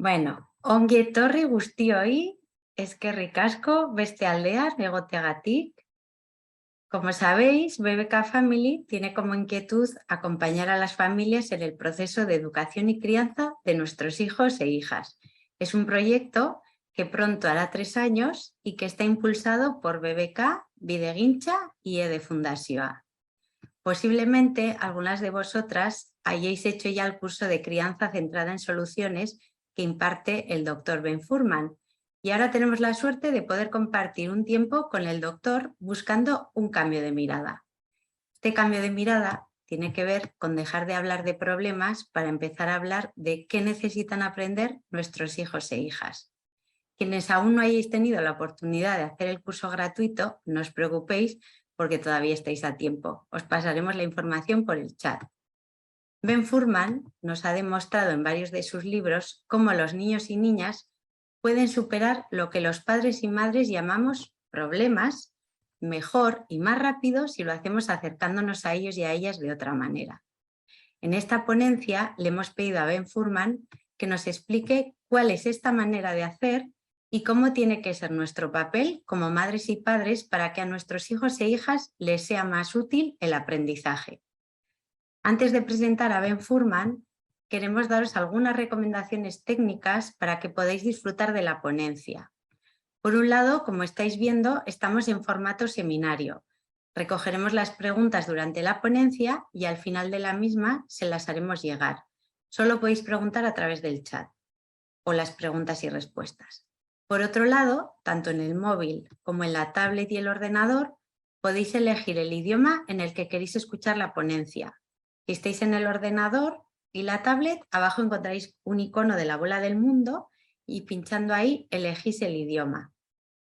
Bueno, ongi etorri guztioi, eskerrik asko, beste aldean, egoteagatik. Como sabéis, BBK Family tiene como inquietud acompañar a las familias en el proceso de educación y crianza de nuestros hijos e hijas. Es un proyecto que pronto hará 3 años y que está impulsado por BBK, Bidegintza y de Fundación. Posiblemente algunas de vosotras hayáis hecho ya el curso de crianza centrada en soluciones que imparte el doctor Ben Furman. Y ahora tenemos la suerte de poder compartir un tiempo con el doctor buscando un cambio de mirada. Este cambio de mirada tiene que ver con dejar de hablar de problemas para empezar a hablar de qué necesitan aprender nuestros hijos e hijas. Quienes aún no hayáis tenido la oportunidad de hacer el curso gratuito, no os preocupéis porque todavía estáis a tiempo. Os pasaremos la información por el chat. Ben Furman nos ha demostrado en varios de sus libros cómo los niños y niñas pueden superar lo que los padres y madres llamamos problemas mejor y más rápido si lo hacemos acercándonos a ellos y a ellas de otra manera. En esta ponencia le hemos pedido a Ben Furman que nos explique cuál es esta manera de hacer y cómo tiene que ser nuestro papel como madres y padres para que a nuestros hijos e hijas les sea más útil el aprendizaje. Antes de presentar a Ben Furman, queremos daros algunas recomendaciones técnicas para que podáis disfrutar de la ponencia. Por un lado, como estáis viendo, estamos en formato seminario. Recogeremos las preguntas durante la ponencia y al final de la misma se las haremos llegar. Solo podéis preguntar a través del chat o las preguntas y respuestas. Por otro lado, tanto en el móvil como en la tablet y el ordenador, podéis elegir el idioma en el que queréis escuchar la ponencia. Si estáis en el ordenador y la tablet, abajo encontraréis un icono de la bola del mundo y pinchando ahí elegís el idioma.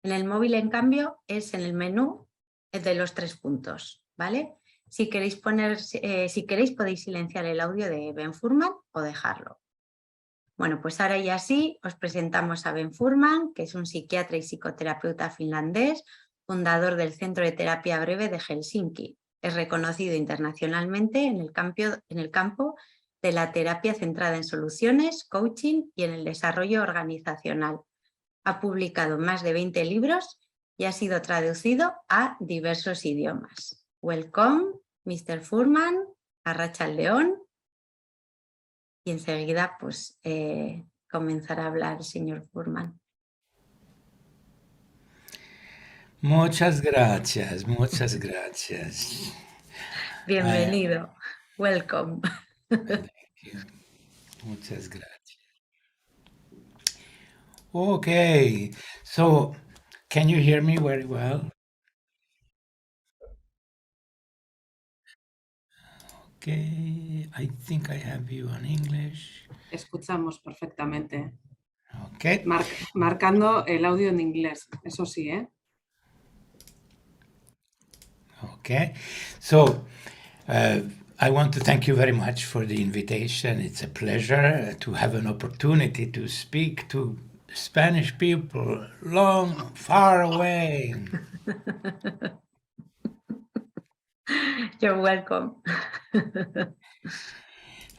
En el móvil, en cambio, es en el menú de los 3 puntos, ¿vale? Si queréis podéis silenciar el audio de Ben Furman o dejarlo. Bueno, pues ahora ya sí, os presentamos a Ben Furman, que es un psiquiatra y psicoterapeuta finlandés, fundador del Centro de Terapia Breve de Helsinki. Es reconocido internacionalmente en el campo de la terapia centrada en soluciones, coaching y en el desarrollo organizacional. Ha publicado más de 20 libros y ha sido traducido a diversos idiomas. Welcome, Mr. Furman, arracha el león. Y enseguida pues comenzará a hablar el señor Furman. Muchas gracias, muchas gracias. Bienvenido, welcome. Thank you. Muchas gracias. Okay, so can you hear me very well? Okay, I think I have you on English. Escuchamos perfectamente. Okay. Marcando el audio en inglés, eso sí, ¿eh? Okay, so I want to thank you very much for the invitation. It's a pleasure to have an opportunity to speak to Spanish people far away. You're welcome.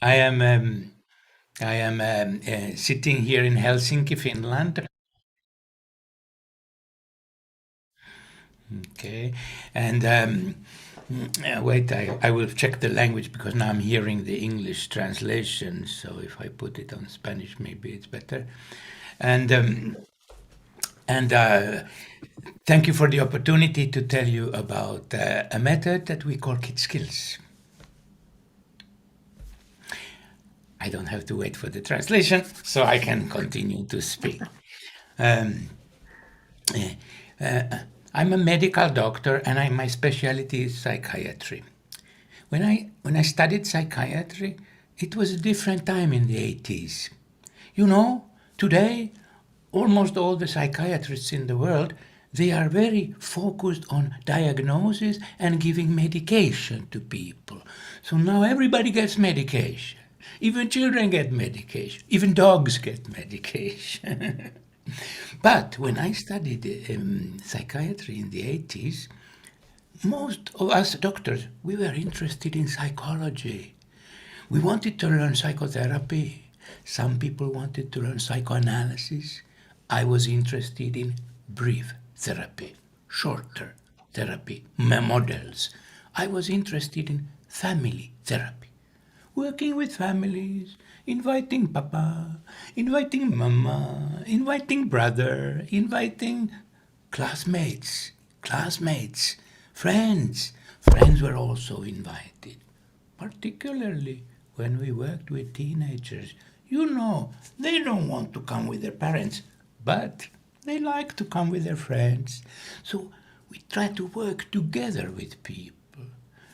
I am sitting here in Helsinki, Finland. Okay, and wait, I will check the language because now I'm hearing the English translation. So if I put it on Spanish, maybe it's better. And thank you for the opportunity to tell you about a method that we call Kid Skills. I don't have to wait for the translation, so I can continue to speak. I'm a medical doctor, and my specialty is psychiatry. When I studied psychiatry, it was a different time in the 80s. You know, today, almost all the psychiatrists in the world, they are very focused on diagnosis and giving medication to people. So now everybody gets medication. Even children get medication. Even dogs get medication. But when I studied psychiatry in the 80s, most of us doctors, we were interested in psychology. We wanted to learn psychotherapy. Some people wanted to learn psychoanalysis. I was interested in brief therapy, shorter therapy, models. I was interested in family therapy, working with families, inviting papa, inviting mama, inviting brother, inviting classmates, friends. Friends were also invited, particularly when we worked with teenagers. You know, they don't want to come with their parents, but they like to come with their friends. So we try to work together with people.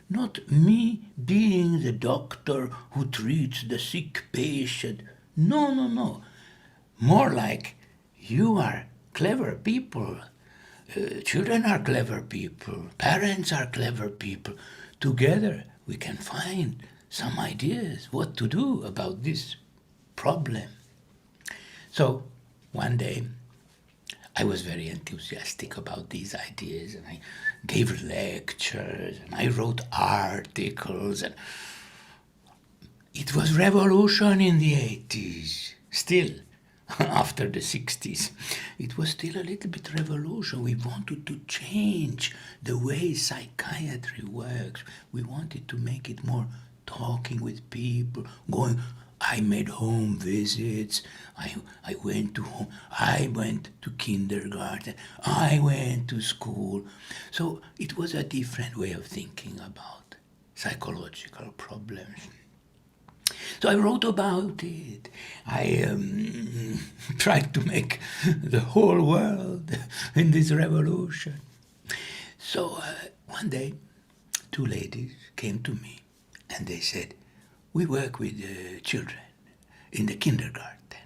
Not me being the doctor who treats the sick patient. No. More like you are clever people. Children are clever people. Parents are clever people. Together we can find some ideas what to do about this problem. So one day I was very enthusiastic about these ideas, and I gave lectures and I wrote articles, and it was revolution in the 80s. Still, after the 60s, it was still a little bit revolution. We wanted to change the way psychiatry works. We wanted to make it more talking with people, going. I made home visits. I went to home. I went to kindergarten. I went to school. So it was a different way of thinking about psychological problems. So I wrote about it. I tried to make the whole world in this revolution. So one day, two ladies came to me and they said, we work with children in the kindergarten.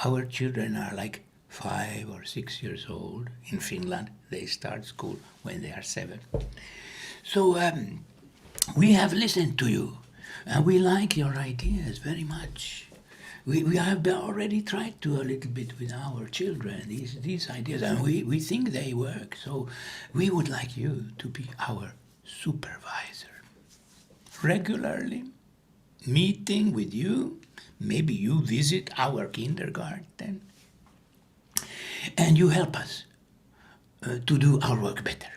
Our children are like 5 or 6 years old. In Finland, they start school when they are 7. So we have listened to you. And we like your ideas very much. We have already tried to a little bit with our children, these ideas, and we think they work. So we would like you to be our supervisor. Regularly meeting with you, maybe you visit our kindergarten, and you help us to do our work better.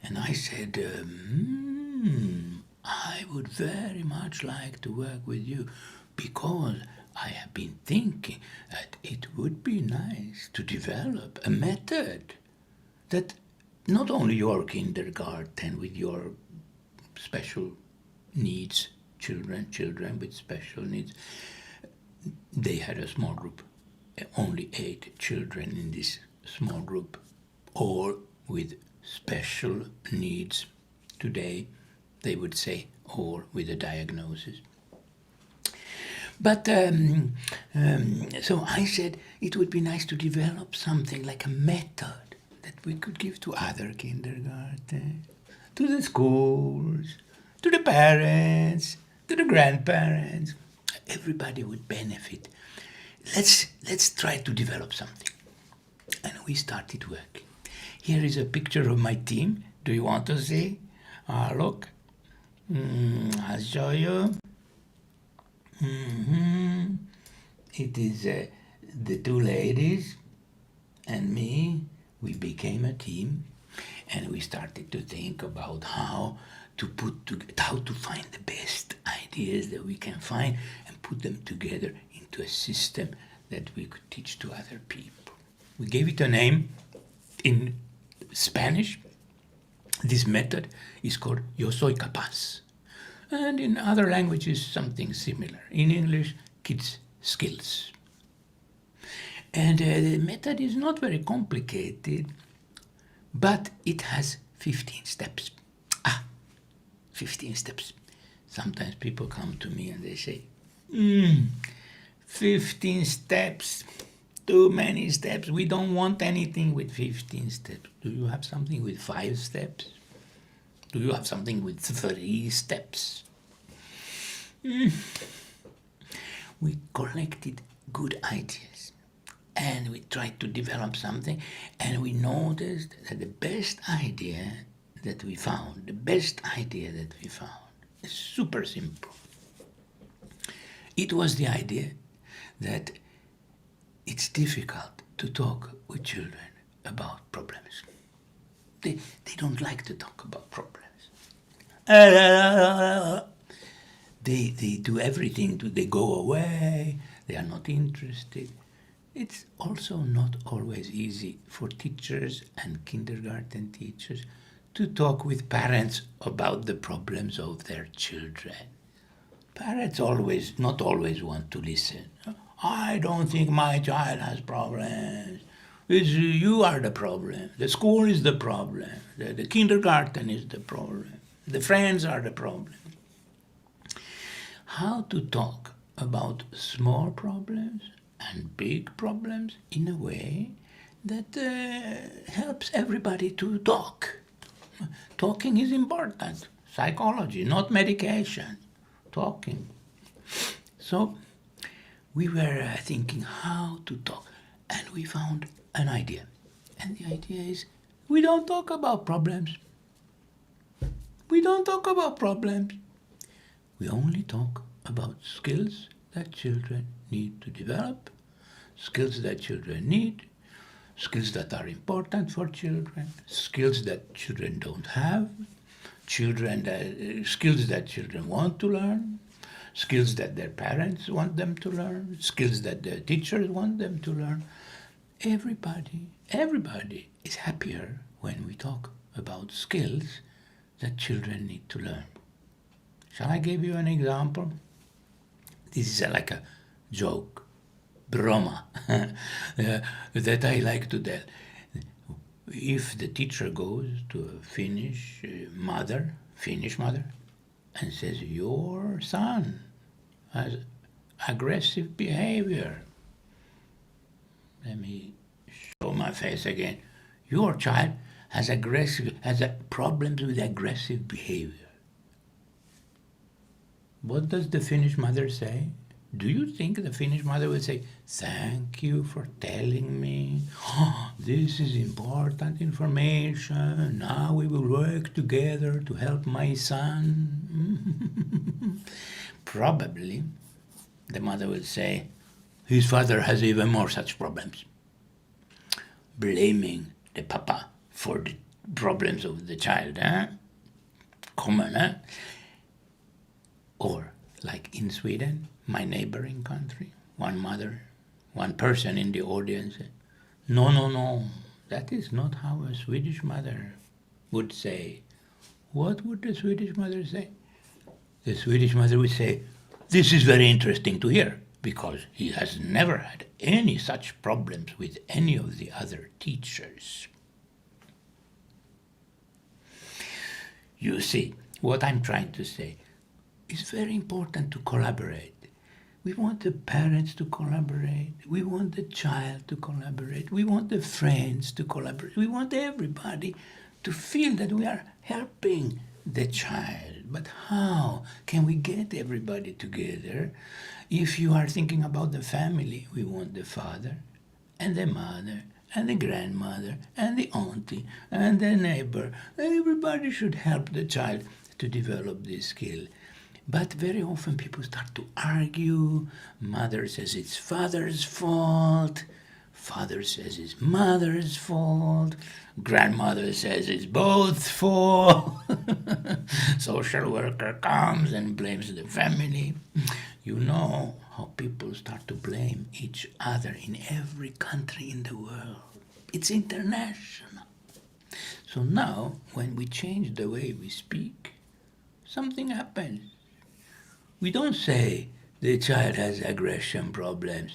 And I said, I would very much like to work with you because I have been thinking that it would be nice to develop a method that not only your kindergarten with your special needs, children with special needs, they had a small group, only 8 children in this small group, all with special needs. Today they would say all with a diagnosis. But so I said it would be nice to develop something like a method that we could give to other kindergarten, to the schools, to the parents, to the grandparents. Everybody would benefit. Let's try to develop something. And we started working. Here is a picture of my team. Do you want to see? Look. I'll show you. It is the 2 ladies and me. We became a team, and we started to think about how to find the best ideas that we can find and put them together into a system that we could teach to other people. We gave it a name in Spanish. This method is called Yo soy capaz. And in other languages, something similar. In English, kids' skills. And the method is not very complicated, but it has 15 steps. 15 steps. Sometimes people come to me and they say, 15 steps, too many steps. We don't want anything with 15 steps. Do you have something with 5 steps? Do you have something with 3 steps? We collected good ideas and we tried to develop something, and we noticed that the best idea that we found is super simple. it was the idea that it's difficult to talk with children about problems. They don't like to talk about problems. They do everything, they go away, they are not interested. It's also not always easy for teachers and kindergarten teachers to talk with parents about the problems of their children. Parents not always want to listen. I don't think my child has problems. You are the problem. The school is the problem. The kindergarten is the problem. The friends are the problem. How to talk about small problems and big problems in a way that helps everybody to talk. Talking is important. Psychology, not medication. Talking. So we were thinking how to talk, and we found an idea. And the idea is we don't talk about problems. We don't talk about problems. We only talk about skills that children need to develop, skills that children need, skills that are important for children, skills that children don't have, skills that children want to learn, skills that their parents want them to learn, skills that their teachers want them to learn. Everybody is happier when we talk about skills that children need to learn. Shall I give you an example? This is like a joke, broma, that I like to tell. If the teacher goes to a Finnish mother, and says, your son has aggressive behavior. Let me show my face again. Your child has problems with aggressive behavior. What does the Finnish mother say? Do you think the Finnish mother will say, thank you for telling me. Oh, this is important information. Now we will work together to help my son. Probably the mother will say, his father has even more such problems. Blaming the papa for the problems of the child. Common, huh? Or, like in Sweden, my neighboring country, one person in the audience said, no, that is not how a Swedish mother would say. What would the Swedish mother say? The Swedish mother would say, this is very interesting to hear, because he has never had any such problems with any of the other teachers. You see, what I'm trying to say, it's very important to collaborate. We want the parents to collaborate. We want the child to collaborate. We want the friends to collaborate. We want everybody to feel that we are helping the child. But how can we get everybody together? If you are thinking about the family, we want the father and the mother and the grandmother and the auntie and the neighbor. Everybody should help the child to develop this skill. But very often people start to argue. Mother says it's father's fault. Father says it's mother's fault. Grandmother says it's both fault. Social worker comes and blames the family. You know how people start to blame each other in every country in the world. It's international. So now, when we change the way we speak, something happens. We don't say the child has aggression problems.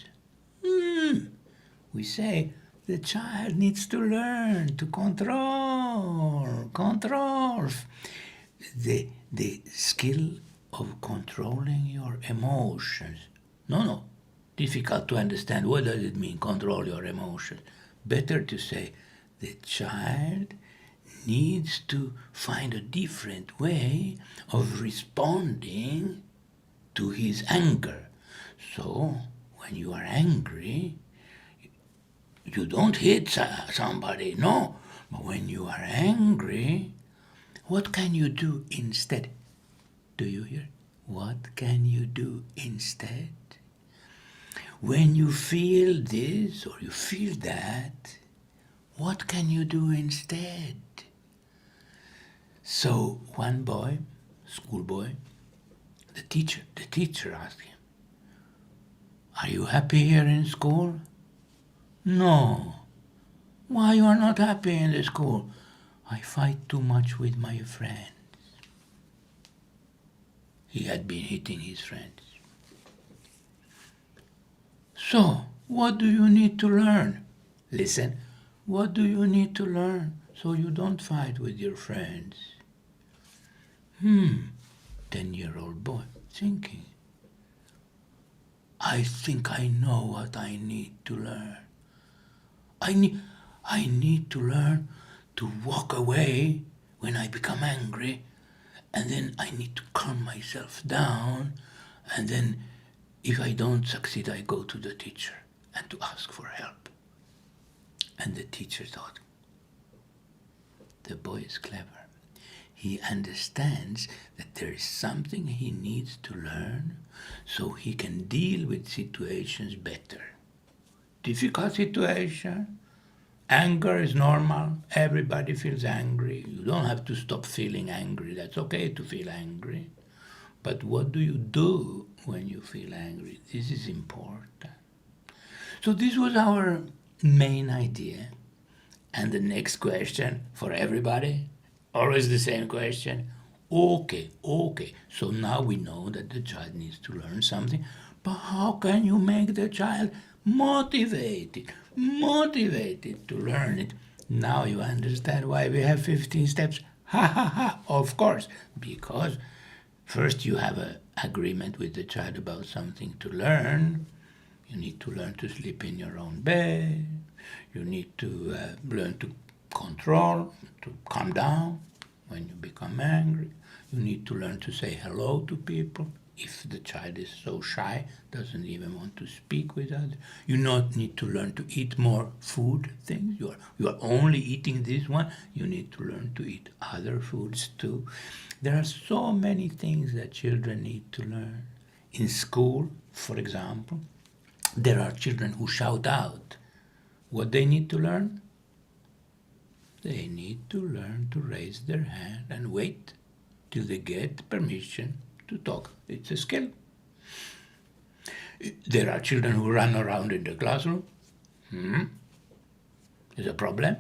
We say the child needs to learn to control. The skill of controlling your emotions. No, difficult to understand. What does it mean, control your emotions? Better to say the child needs to find a different way of responding to his anger. So, when you are angry, you don't hit somebody, no. But when you are angry, what can you do instead? Do you hear? what can you do instead? When you feel this or you feel that, what can you do instead? So one boy, schoolboy, the teacher asked him, "Are you happy here in school?" "No." "Why you are not happy in the school?" "I fight too much with my friends." He had been hitting his friends. "So, what do you need to learn?" Listen, what do you need to learn so you don't fight with your friends? 10-year-old boy thinking. "I think I know what I need to learn. I need to learn to walk away when I become angry, and then I need to calm myself down, and then if I don't succeed, I go to the teacher and to ask for help." And the teacher thought, the boy is clever. He understands that there is something he needs to learn so he can deal with situations better. Difficult situation, anger is normal. Everybody feels angry. You don't have to stop feeling angry. That's okay to feel angry. But what do you do when you feel angry? This is important. So this was our main idea. And the next question for everybody, always the same question. Okay. So now we know that the child needs to learn something, but how can you make the child motivated to learn it? Now you understand why we have 15 steps. Of course, because first you have an agreement with the child about something to learn. You need to learn to sleep in your own bed. You need to learn to control, to calm down when you become angry. You need to learn to say hello to people. If the child is so shy, doesn't even want to speak with others. You need to learn to eat more food things. You are only eating this one. You need to learn to eat other foods too. There are so many things that children need to learn. In school, for example, there are children who shout out. What they need to learn? They need to learn to raise their hand and wait till they get permission to talk. It's a skill. There are children who run around in the classroom. It's a problem,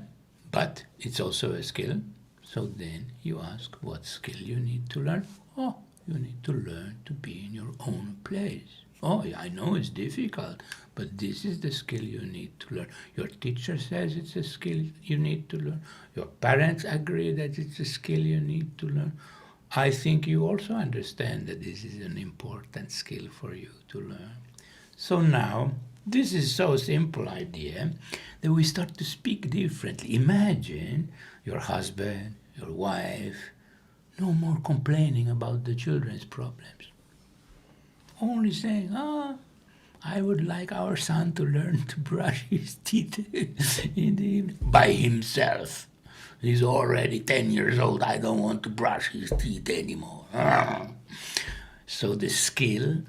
but it's also a skill. So then you ask what skill you need to learn. Oh, you need to learn to be in your own place. Oh, I know it's difficult, but this is the skill you need to learn. Your teacher says it's a skill you need to learn. Your parents agree that it's a skill you need to learn. I think you also understand that this is an important skill for you to learn. So now, this is so simple idea that we start to speak differently. Imagine your husband, your wife, no more complaining about the children's problems. Only saying, I would like our son to learn to brush his teeth in the evening by himself. He's already 10 years old. I don't want to brush his teeth anymore. So the skill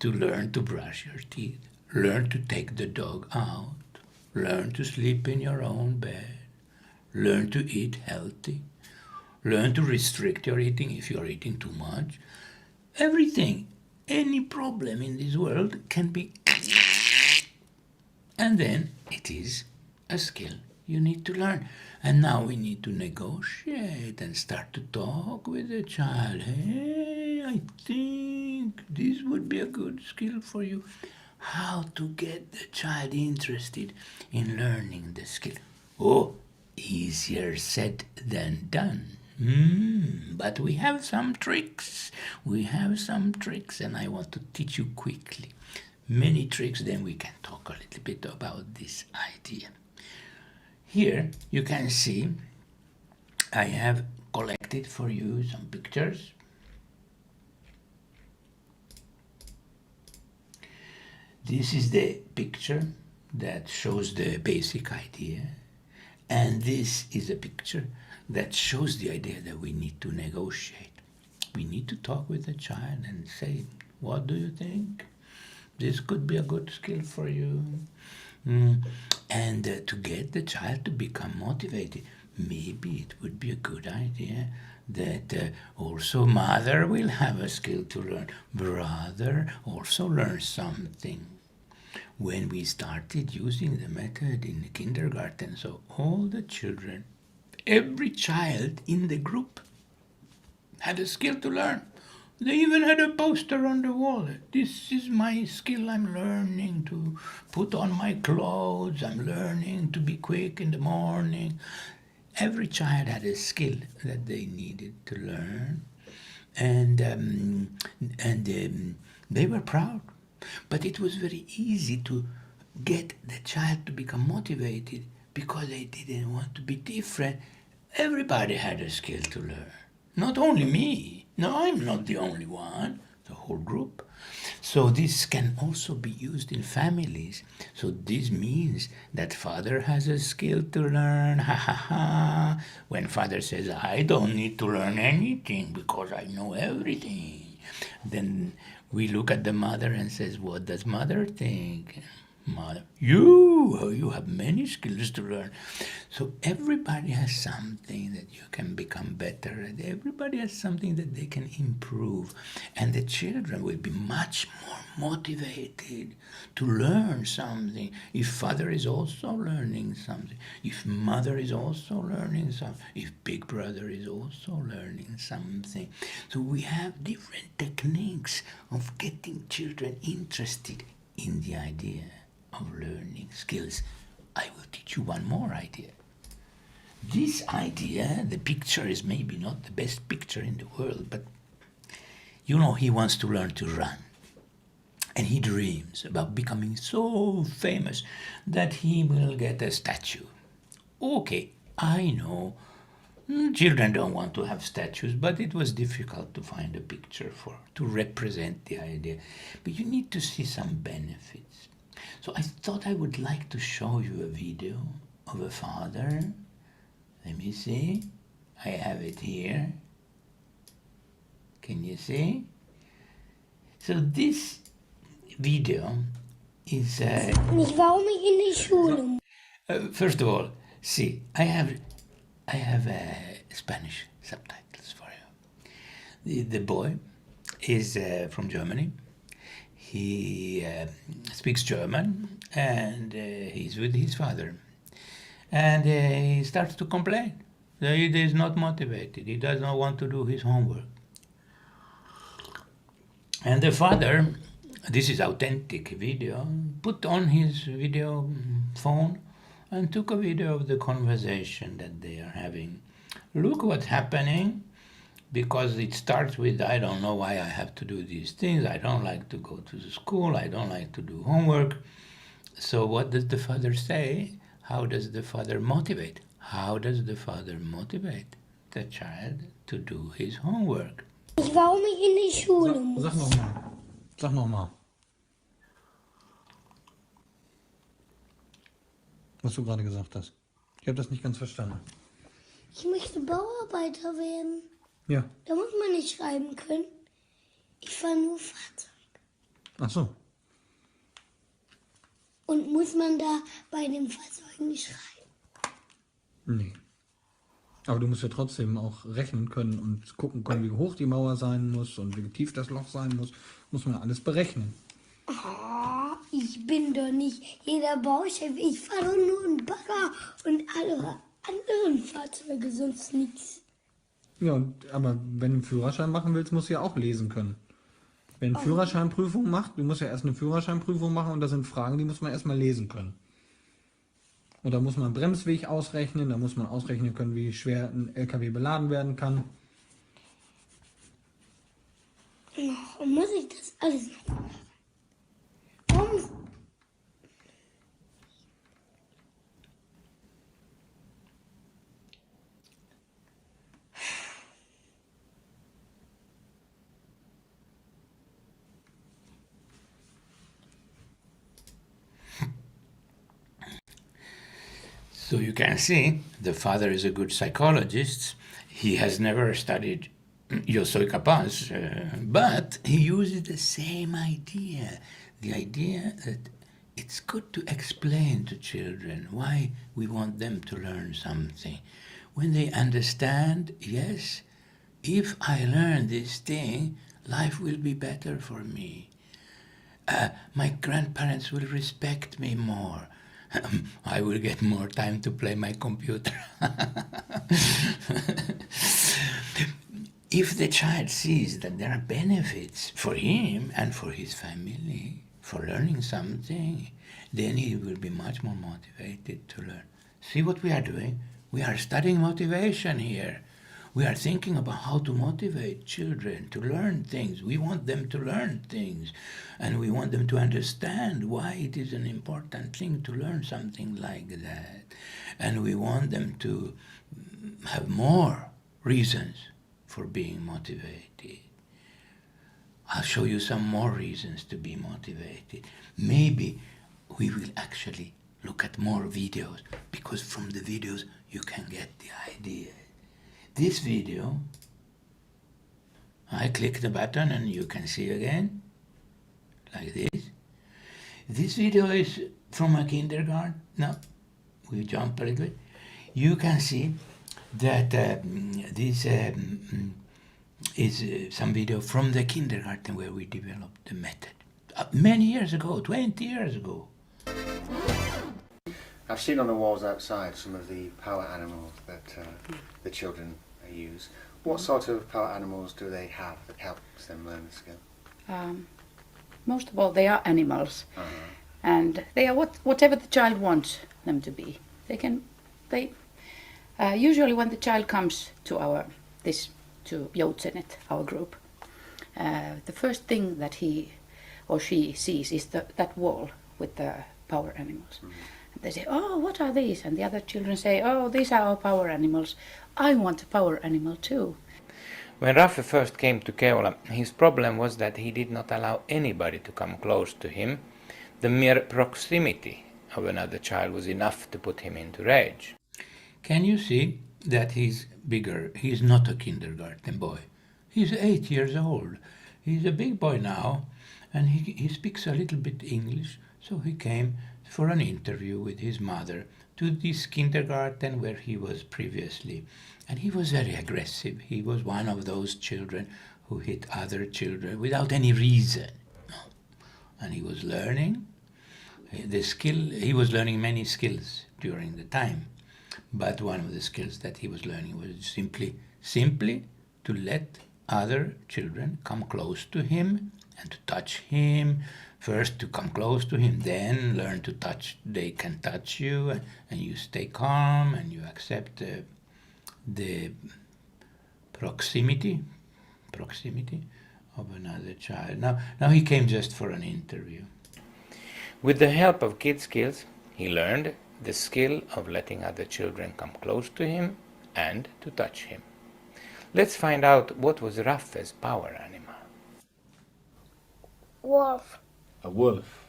to learn to brush your teeth, learn to take the dog out, learn to sleep in your own bed, learn to eat healthy, learn to restrict your eating if you're eating too much. Everything, any problem in this world can be... And then it is a skill you need to learn. And now we need to negotiate and start to talk with the child. Hey, I think this would be a good skill for you. How to get the child interested in learning the skill. Oh, easier said than done. But we have some tricks. And I want to teach you quickly. Many tricks, then we can talk a little bit about this idea. Here you can see I have collected for you some pictures. This is the picture that shows the basic idea, and this is a picture that shows the idea that we need to negotiate. we need to talk with the child and say, what do you think? This could be a good skill for you. And to get the child to become motivated, maybe it would be a good idea that also mother will have a skill to learn. Brother also learns something. When we started using the method in the kindergarten, so all the children, every child in the group had a skill to learn. They even had a poster on the wall. This is my skill. I'm learning to put on my clothes. I'm learning to be quick in the morning. Every child had a skill that they needed to learn. And they were proud. But it was very easy to get the child to become motivated because they didn't want to be different. Everybody had a skill to learn. Not only me. No, I'm not the only one. The whole group. So this can also be used in families. So this means that father has a skill to learn. Ha ha ha. When father says, I don't need to learn anything because I know everything. Then we look at the mother and says, what does mother think? Mother, you have many skills to learn. So everybody has something that you can become better at. Everybody has something that they can improve. And the children will be much more motivated to learn something. If father is also learning something, if mother is also learning something, if big brother is also learning something. So we have different techniques of getting children interested in the idea of learning skills. I will teach you one more idea. This idea, the picture is maybe not the best picture in the world, but he wants to learn to run. And he dreams about becoming so famous that he will get a statue. Okay, I know children don't want to have statues, but it was difficult to find a picture to represent the idea. But you need to see some benefits. So I thought I would like to show you a video of a father. Let me see. I have it here. Can you see? So this video is... Warum ich in die Schule? First of all, see, I have Spanish subtitles for you. The boy is from Germany. He speaks German and he's with his father. And he starts to complain that he is not motivated. He does not want to do his homework. And the father, this is authentic video, put on his video phone and took a video of the conversation that they are having. Look what's happening, because it starts with, I don't know why I have to do these things. I don't like to go to the school. I don't like to do homework. So what does the father say? How does the father motivate? How does the father motivate the child to do his homework? Warum ich in die Schule muss. Sag nochmal. Sag nochmal. Was du gerade gesagt hast. Ich habe das nicht ganz verstanden. Ich möchte Bauarbeiter werden. Ja. Da muss man nicht schreiben können. Ich fahre nur Fahrzeug. Ach so. Und muss man da bei dem Fahrzeug nicht schreiben? Nee. Aber du musst ja trotzdem auch rechnen können und gucken können, wie hoch die Mauer sein muss und wie tief das Loch sein muss. Muss man alles berechnen. Oh, ich bin doch nicht jeder Bauchef. Ich fahre doch nur einen Bagger und alle anderen Fahrzeuge, sonst nichts. Ja, aber wenn du einen Führerschein machen willst, musst du ja auch lesen können. Wenn eine Führerscheinprüfung macht, du musst ja erst eine Führerscheinprüfung machen und das sind Fragen, die muss man erstmal lesen können. Und da muss man einen Bremsweg ausrechnen, da muss man ausrechnen können, wie schwer ein LKW beladen werden kann. Oh, muss ich das alles noch machen? Warum? So you can see the father is a good psychologist. He has never studied yo soy capaz, but he uses the same idea, the idea that it's good to explain to children why we want them to learn something. When they understand, yes, if I learn this thing, life will be better for me. My grandparents will respect me more. I will get more time to play my computer. If the child sees that there are benefits for him and for his family for learning something, then he will be much more motivated to learn. See what we are doing? We are studying motivation here. We are thinking about how to motivate children to learn things. We want them to learn things, and we want them to understand why it is an important thing to learn something like that. And we want them to have more reasons for being motivated. I'll show you some more reasons to be motivated. Maybe we will actually look at more videos, because from the videos you can get the idea. This video, I click the button and you can see again, like this. This video is from a kindergarten. No, we jump a little bit. You can see that this is some video from the kindergarten where we developed the method. Many years ago, 20 years ago. I've seen on the walls outside some of the power animals that the children use. What sort of power animals do they have that helps them learn the skill? Most of all, they are animals, and they are whatever the child wants them to be. They usually when the child comes to to Joutsenet, our group, the first thing that he or she sees is that wall with the power animals. They say, "Oh, what are these?" And the other children say, "Oh, these are our power animals. I want a power animal too." When Raffe first came to Keola, his problem was that he did not allow anybody to come close to him. The mere proximity of another child was enough to put him into rage. Can you see that he's bigger? He's not a kindergarten boy. He's 8 years old. He's a big boy now, and he speaks a little bit English, so he came for an interview with his mother to this kindergarten where he was previously. And he was very aggressive. He was one of those children who hit other children without any reason. And he was learning he was learning many skills during the time. But one of the skills that he was learning was simply to let other children come close to him and to touch him. First to come close to him, then learn to touch. They can touch you, and you stay calm and you accept the proximity of another child. Now he came just for an interview. With the help of Kid Skills, he learned the skill of letting other children come close to him and to touch him. Let's find out what was Raffe's power animal. Wolf. A wolf.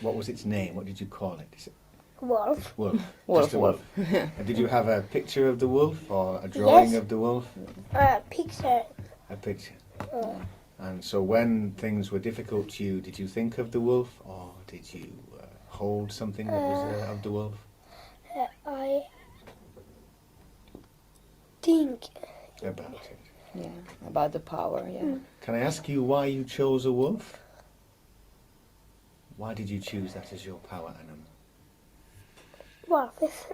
What was its name? What did you call it? Is it Wolf. wolf? Wolf, Just a wolf. And did you have a picture of the wolf or a drawing Yes. of the wolf? Picture. A picture. And so when things were difficult to you, did you think of the wolf, or did you hold something that was of the wolf? I think. About it. Yeah, about the power. Yeah. Can I ask you why you chose a wolf? Why did you choose that as your power animal? Wolf is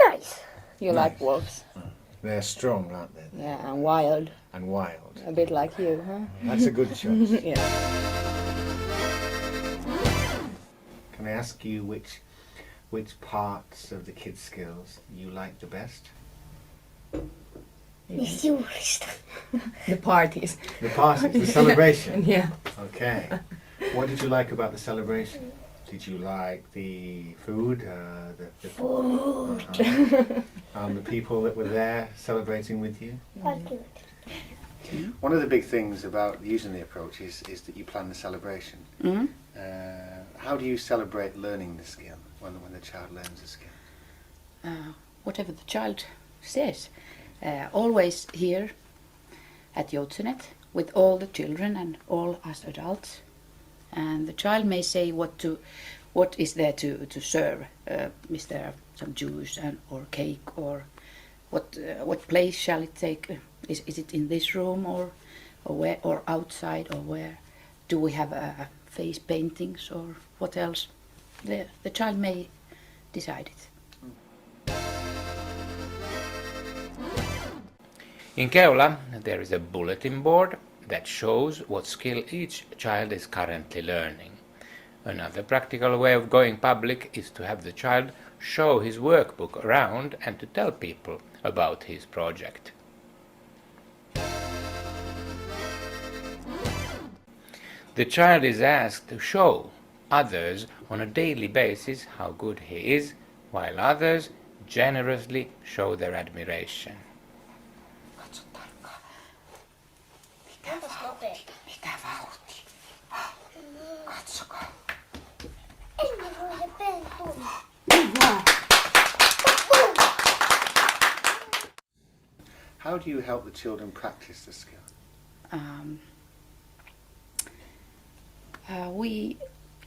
nice. You like wolves? They're strong, aren't they? Yeah, and wild. And wild. A bit like you, huh? That's a good choice. Yeah. Can I ask you which parts of the kids' skills you like the best? Is yours. The parties. The parties, the celebration. Yeah. Okay. What did you like about the celebration? Did you like the food? Food. And the people that were there celebrating with you? That's good. One of the big things about using the approach is that you plan the celebration. Mm-hmm. How do you celebrate learning the skill when the child learns the skill? Whatever the child says. Always here at Joutsenet with all the children and all us adults. And the child may say what is there to serve. Is there some juice or cake, or what place shall it take? Is it in this room or where, or outside, or where? Do we have face paintings or what else? The child may decide it. In Keula, there is a bulletin board that shows what skill each child is currently learning. Another practical way of going public is to have the child show his workbook around and to tell people about his project. The child is asked to show others on a daily basis how good he is, while others generously show their admiration. How do you help the children practice the skill?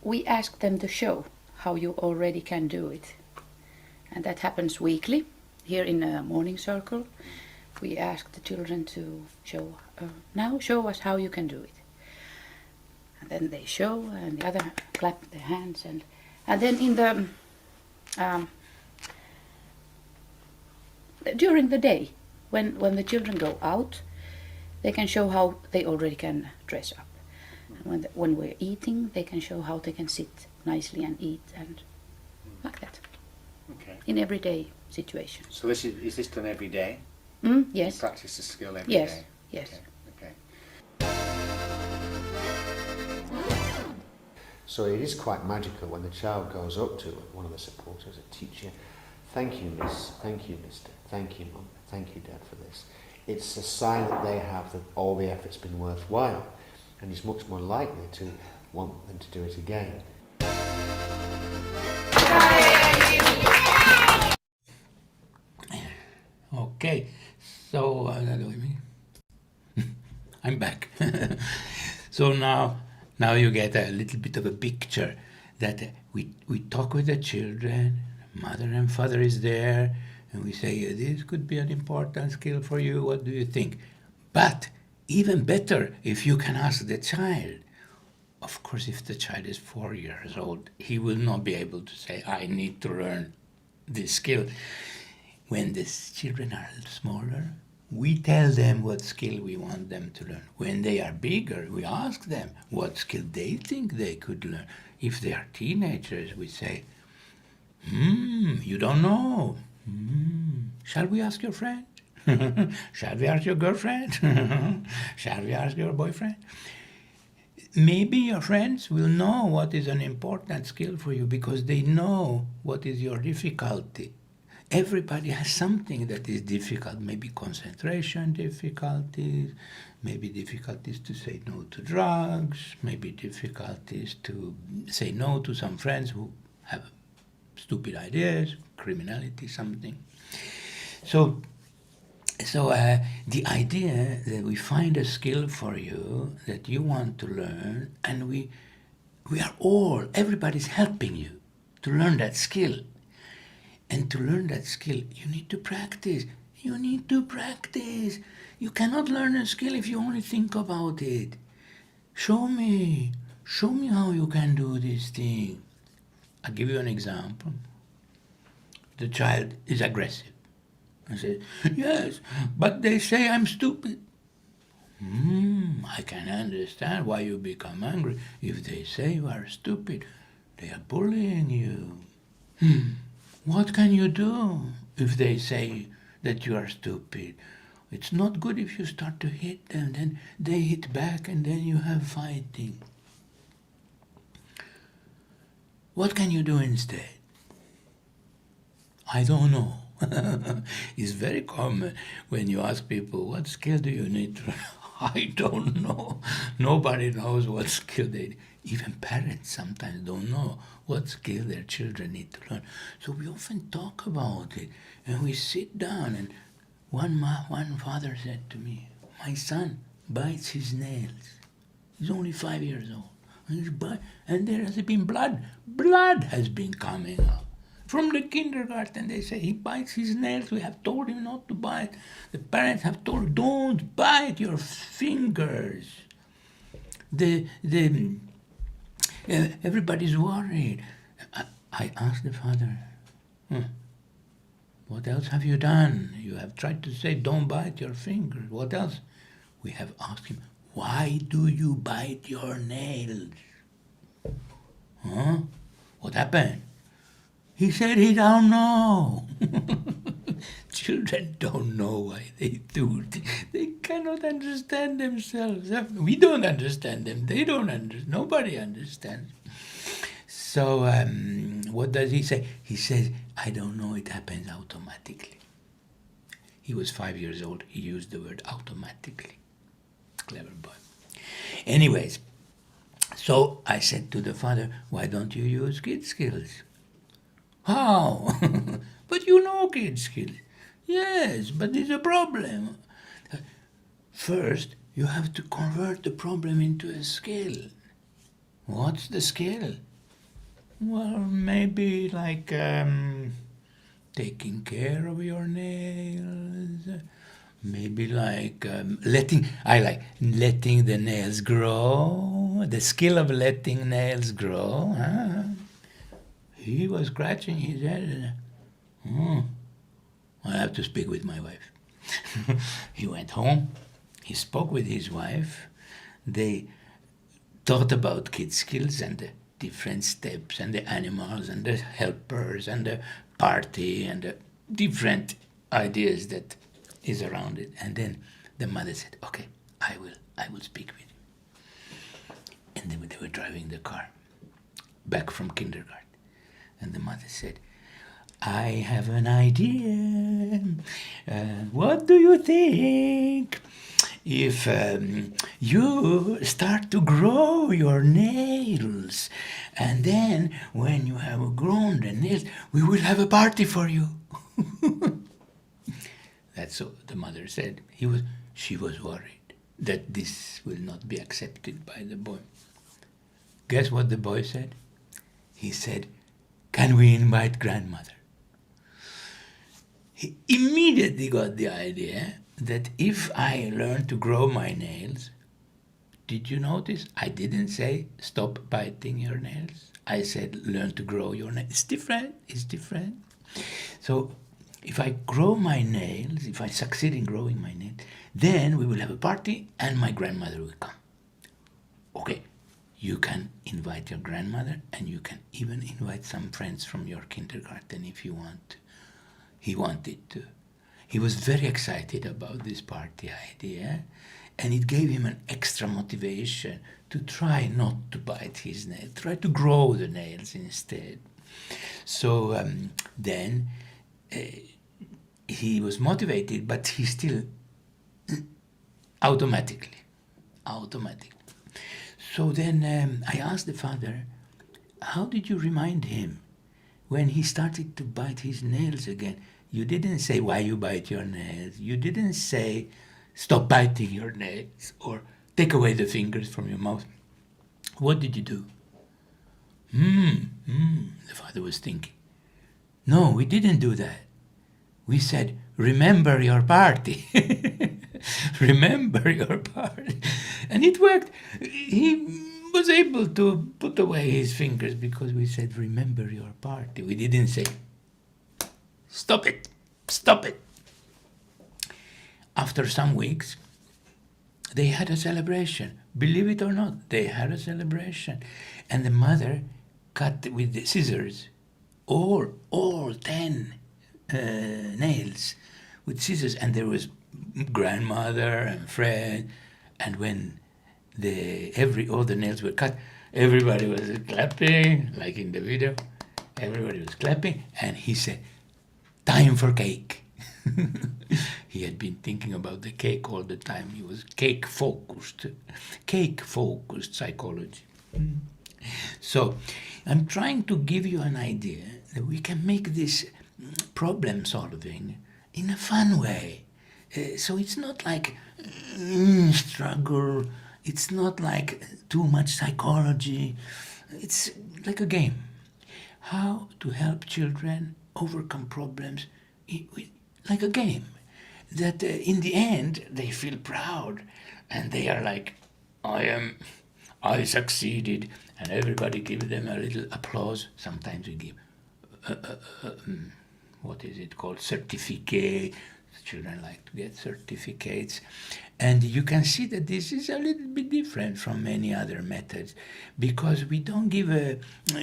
We ask them to show how you already can do it, and that happens weekly here in a morning circle. We ask the children to show us how you can do it, and then they show, and the other clap their hands, and then in the during the day when the children go out, they can show how they already can dress up. And when we're eating, they can show how they can sit nicely and eat, and like that. Okay. In everyday situations. So is this done every day? Yes. You practice the skill every day? Yes. Okay. So it is quite magical when the child goes up to one of the supporters, a teacher, thank you, miss, thank you, mister, thank you, mum, thank you, dad, for this. It's a sign that they have that all the effort's been worthwhile, and he's much more likely to want them to do it again. Okay, so I'm back. So now you get a little bit of a picture that we talk with the children, mother and father is there, and we say, this could be an important skill for you, what do you think? But even better if you can ask the child. Of course, if the child is 4 years old, he will not be able to say, I need to learn this skill. When the children are smaller, we tell them what skill we want them to learn. When they are bigger, we ask them what skill they think they could learn. If they are teenagers, we say, you don't know. Shall we ask your friend? Shall we ask your girlfriend? Shall we ask your boyfriend? Maybe your friends will know what is an important skill for you because they know what is your difficulty. Everybody has something that is difficult, maybe concentration difficulties, maybe difficulties to say no to drugs, maybe difficulties to say no to some friends who have stupid ideas, criminality, something. So the idea that we find a skill for you that you want to learn, and we are all, everybody's helping you to learn that skill. And to learn that skill, you need to practice. You need to practice. You cannot learn a skill if you only think about it. Show me how you can do this thing. I'll give you an example. The child is aggressive. I say, yes, but they say I'm stupid. I can understand why you become angry. If they say you are stupid, they are bullying you. What can you do if they say that you are stupid? It's not good if you start to hit them, then they hit back and then you have fighting. What can you do instead? I don't know. It's very common when you ask people, what skill do you need to learn? I don't know. Nobody knows what skill they need. Even parents sometimes don't know what skill their children need to learn. So we often talk about it, and we sit down, and one father said to me, my son bites his nails. He's only 5 years old. And there has been blood. Blood has been coming out. From the kindergarten, they say he bites his nails. We have told him not to bite. The parents have told, don't bite your fingers. Everybody's worried. I asked the father, what else have you done? You have tried to say, don't bite your fingers. What else? We have asked him, why do you bite your nails? Huh? What happened? He said he don't know. Children don't know why they do. They cannot understand themselves. We don't understand them. They don't understand. Nobody understands. So what does he say? He says, I don't know, it happens automatically. He was 5 years old. He used the word automatically. Clever boy. Anyways, so I said to the father, why don't you use kid skills? How? But you know kid skills. Yes, but there's a problem. First, you have to convert the problem into a skill. What's the skill? Well, maybe like taking care of your nails. Maybe like letting the nails grow. The skill of letting nails grow. Huh? He was scratching his head. I have to speak with my wife. He went home. He spoke with his wife. They thought about kid skills and the different steps and the animals and the helpers and the party and the different ideas that is around it. And then the mother said, okay, I will speak with you. And then they were driving the car back from kindergarten. And the mother said, I have an idea. What do you think if you start to grow your nails, and then when you have grown the nails, we will have a party for you? That's what the mother said. She was worried that this will not be accepted by the boy. Guess what the boy said? He said, can we invite grandmother? He immediately got the idea that if I learn to grow my nails, did you notice? I didn't say stop biting your nails. I said learn to grow your nails. It's different. So if I grow my nails, if I succeed in growing my nails, then we will have a party and my grandmother will come. Okay, you can invite your grandmother and you can even invite some friends from your kindergarten if you want to. He wanted to. He was very excited about this party idea, and it gave him an extra motivation to try not to bite his nails, try to grow the nails instead. So then he was motivated, but he still automatically. So then I asked the father, how did you remind him when he started to bite his nails again? You didn't say why you bite your nails. You didn't say stop biting your nails or take away the fingers from your mouth. What did you do? The father was thinking. No, we didn't do that. We said, remember your party. Remember your party. And it worked. He was able to put away his fingers because we said, remember your party. We didn't say, stop it. After some weeks, they had a celebration. Believe it or not, they had a celebration. And the mother cut with the scissors all 10 nails with scissors. And there was grandmother and friend. And when all the nails were cut, everybody was clapping, like in the video. Everybody was clapping. And he said, time for cake. He had been thinking about the cake all the time. He was cake-focused psychology. So I'm trying to give you an idea that we can make this problem solving in a fun way. So it's not like struggle. It's not like too much psychology. It's like a game. How to help children overcome problems like a game. That in the end they feel proud and they are like, I succeeded, and everybody gives them a little applause. Sometimes we give what is it called, certificate. Children like to get certificates, and you can see that this is a little bit different from many other methods, because we don't give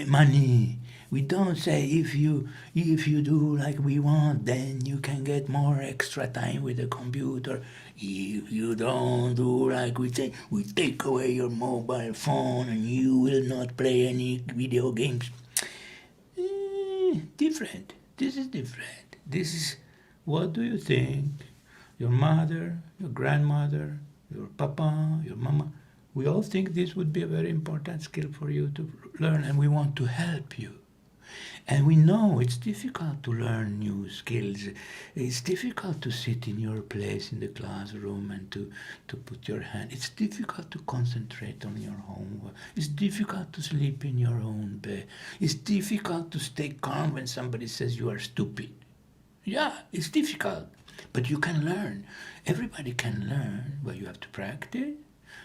money. We don't say if you do like we want, then you can get more extra time with the computer. If you don't do like we say, we take away your mobile phone and you will not play any video games. Different. This is different. This is, what do you think? Your mother, your grandmother, your papa, your mama, we all think this would be a very important skill for you to learn, and we want to help you. And we know it's difficult to learn new skills. It's difficult to sit in your place in the classroom and to put your hand. It's difficult to concentrate on your homework. It's difficult to sleep in your own bed. It's difficult to stay calm when somebody says you are stupid. Yeah, it's difficult, but you can learn. Everybody can learn, but you have to practice.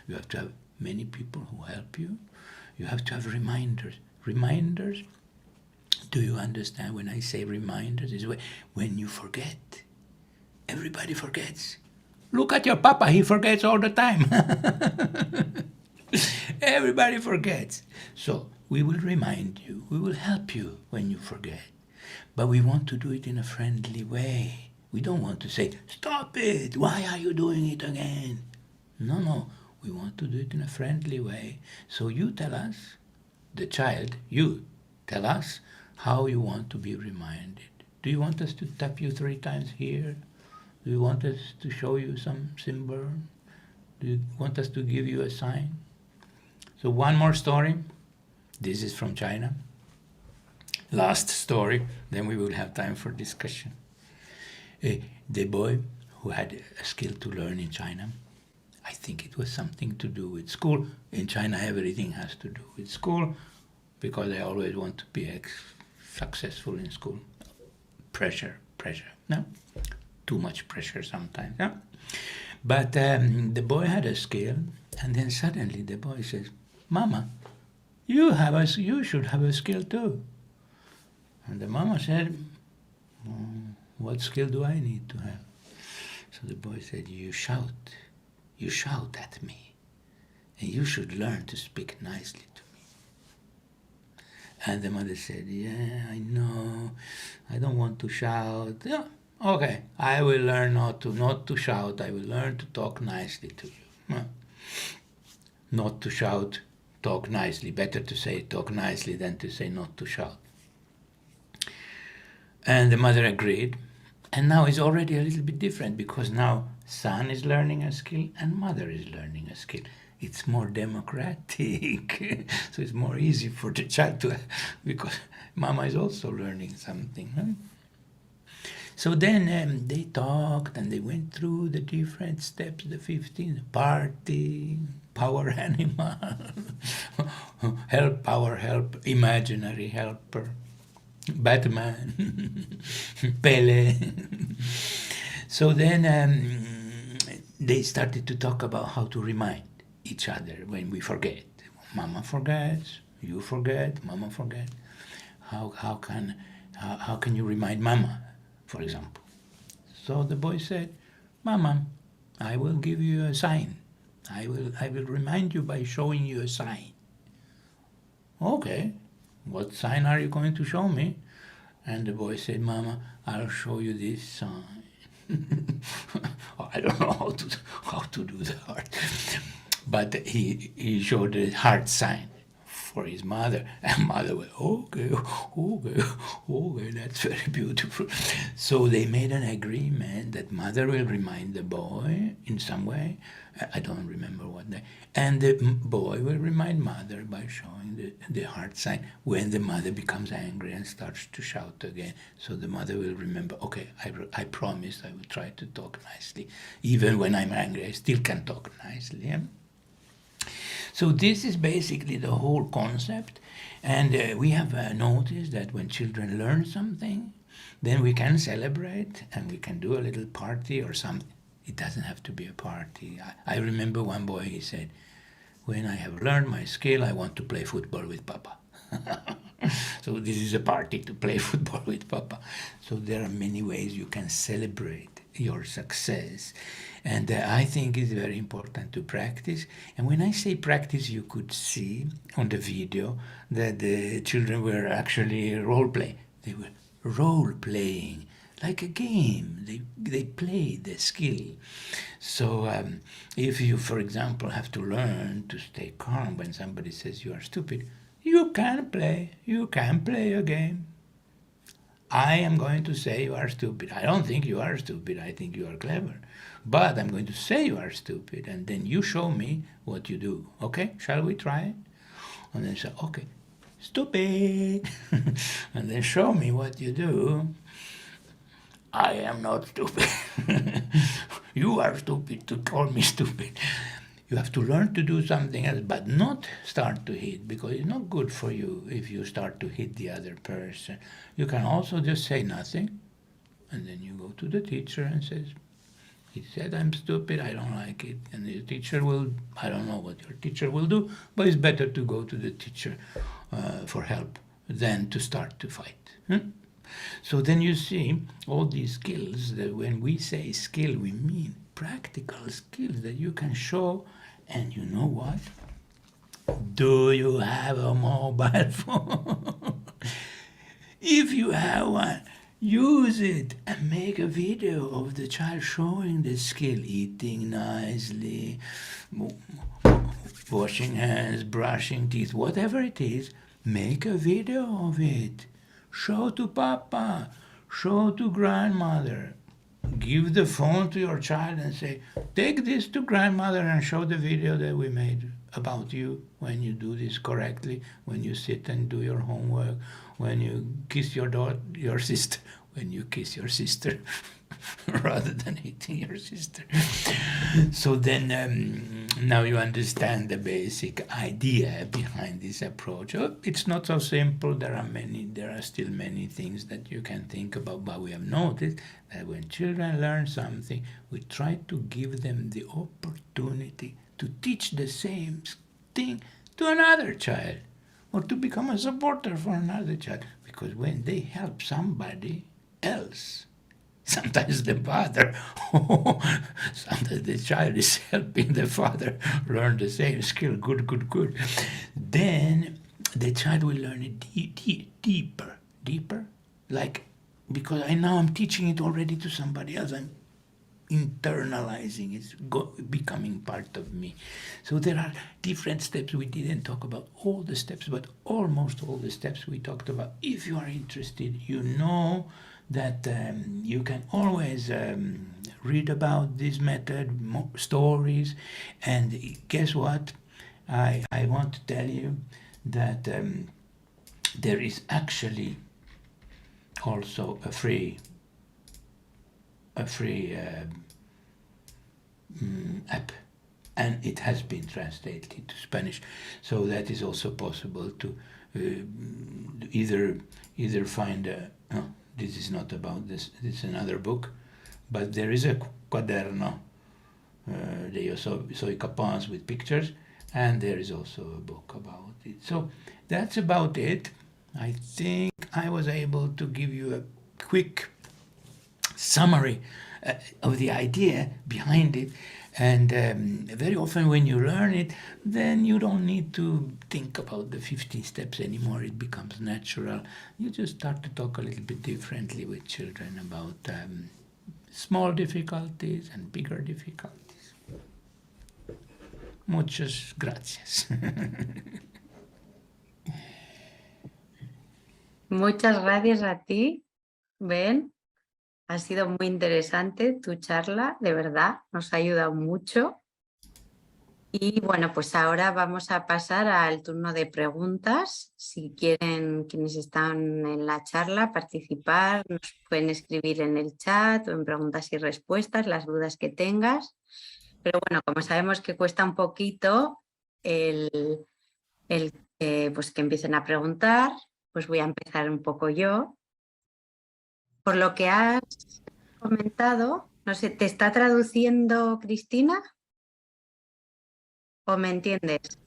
You have to have many people who help you. You have to have reminders. Reminders. Do you understand when I say reminders? Is when you forget. Everybody forgets. Look at your papa, he forgets all the time. Everybody forgets. So we will remind you, we will help you when you forget. But we want to do it in a friendly way. We don't want to say, stop it, why are you doing it again? No, we want to do it in a friendly way. So you tell us, the child, you tell us how you want to be reminded. Do you want us to tap you 3 times here? Do you want us to show you some symbol? Do you want us to give you a sign? So one more story. This is from China. Last story, then we will have time for discussion. The boy who had a skill to learn in China, I think it was something to do with school. In China, everything has to do with school because they always want to be successful in school. Pressure, no? Too much pressure sometimes, no? But the boy had a skill, and then suddenly the boy says, Mama, you should have a skill too. And the mama said, what skill do I need to have? So the boy said, you shout at me, and you should learn to speak nicely to me. And the mother said, yeah, I know, I don't want to shout. Yeah, okay, I will learn not to shout, I will learn to talk nicely to you. Not to shout, talk nicely. Better to say talk nicely than to say not to shout. And the mother agreed. And now it's already a little bit different because now son is learning a skill and mother is learning a skill. It's more democratic. So it's more easy for the child to, because mama is also learning something. Huh? So then they talked and they went through the different steps, the 15, party, power animal, help, power, help, imaginary helper, Batman, Pele. So then they started to talk about how to remind each other when we forget. Mama forgets, you forget, mama forgets. How can you remind mama, for example? So the boy said, Mama, I will give you a sign. I will remind you by showing you a sign. Okay, what sign are you going to show me? And the boy said, Mama, I'll show you this sign. I don't know how to do the heart. But he showed the heart sign for his mother. And mother went, okay, that's very beautiful. So they made an agreement that mother will remind the boy in some way, I don't remember what day, and the boy will remind mother by showing the heart sign when the mother becomes angry and starts to shout again. So the mother will remember, okay, I promised I will try to talk nicely. Even when I'm angry, I still can talk nicely. Yeah? So this is basically the whole concept. And we have noticed that when children learn something, then we can celebrate and we can do a little party or something. It doesn't have to be a party. I remember one boy, he said, when I have learned my skill, I want to play football with Papa. So this is a party to play football with Papa. So there are many ways you can celebrate your success. And I think it's very important to practice. And when I say practice, you could see on the video that the children were actually role-playing. They were role-playing. Like a game, they play the skill. So if you, for example, have to learn to stay calm when somebody says you are stupid, you can play a game. I am going to say you are stupid. I don't think you are stupid, I think you are clever. But I'm going to say you are stupid, and then you show me what you do. Okay, shall we try? And then say, okay, stupid. And then show me what you do. I am not stupid. You are stupid to call me stupid. You have to learn to do something else, but not start to hit, because it's not good for you if you start to hit the other person. You can also just say nothing, and then you go to the teacher and says, he said I'm stupid, I don't like it. And the teacher will, I don't know what your teacher will do, but it's better to go to the teacher for help than to start to fight. So then you see all these skills, that when we say skill, we mean practical skills that you can show. And you know what? Do you have a mobile phone? If you have one, use it and make a video of the child showing the skill, eating nicely, washing hands, brushing teeth, whatever it is. Make a video of it. Show to Papa, show to grandmother. Give the phone to your child and say, take this to grandmother and show the video that we made about you when you do this correctly, when you sit and do your homework, when you kiss your sister, when you kiss your sister, rather than hitting your sister. So then now you understand the basic idea behind this approach. It's not so simple. There are still many things that you can think about, but we have noticed that when children learn something, we try to give them the opportunity to teach the same thing to another child, or to become a supporter for another child. Because when they help somebody else, sometimes the father, sometimes the child is helping the father learn the same skill, good. Then the child will learn it deeper, like, because I'm teaching it already to somebody else. I'm internalizing, it's becoming part of me. So there are different steps. We didn't talk about all the steps, but almost all the steps we talked about. If you are interested, you know that you can always read about this method, stories, and guess what? I want to tell you that there is actually also a free app, and it has been translated to Spanish, so that is also possible to either find this is not about this, it's another book, but there is a quaderno de Yo Soy Capaz with pictures, and there is also a book about it. So that's about it. I think I was able to give you a quick summary of the idea behind it, and very often when you learn it, then you don't need to think about the 15 steps anymore. It becomes natural. You just start to talk a little bit differently with children about small difficulties and bigger difficulties. Muchas gracias. Muchas gracias a ti, Ben. Ha sido muy interesante tu charla, de verdad, nos ha ayudado mucho. Y bueno, pues ahora vamos a pasar al turno de preguntas. Si quieren quienes están en la charla participar, nos pueden escribir en el chat o en preguntas y respuestas las dudas que tengas. Pero bueno, como sabemos que cuesta un poquito pues que empiecen a preguntar, pues voy a empezar un poco yo. Por lo que has comentado, no sé, ¿te está traduciendo Cristina? ¿O me entiendes?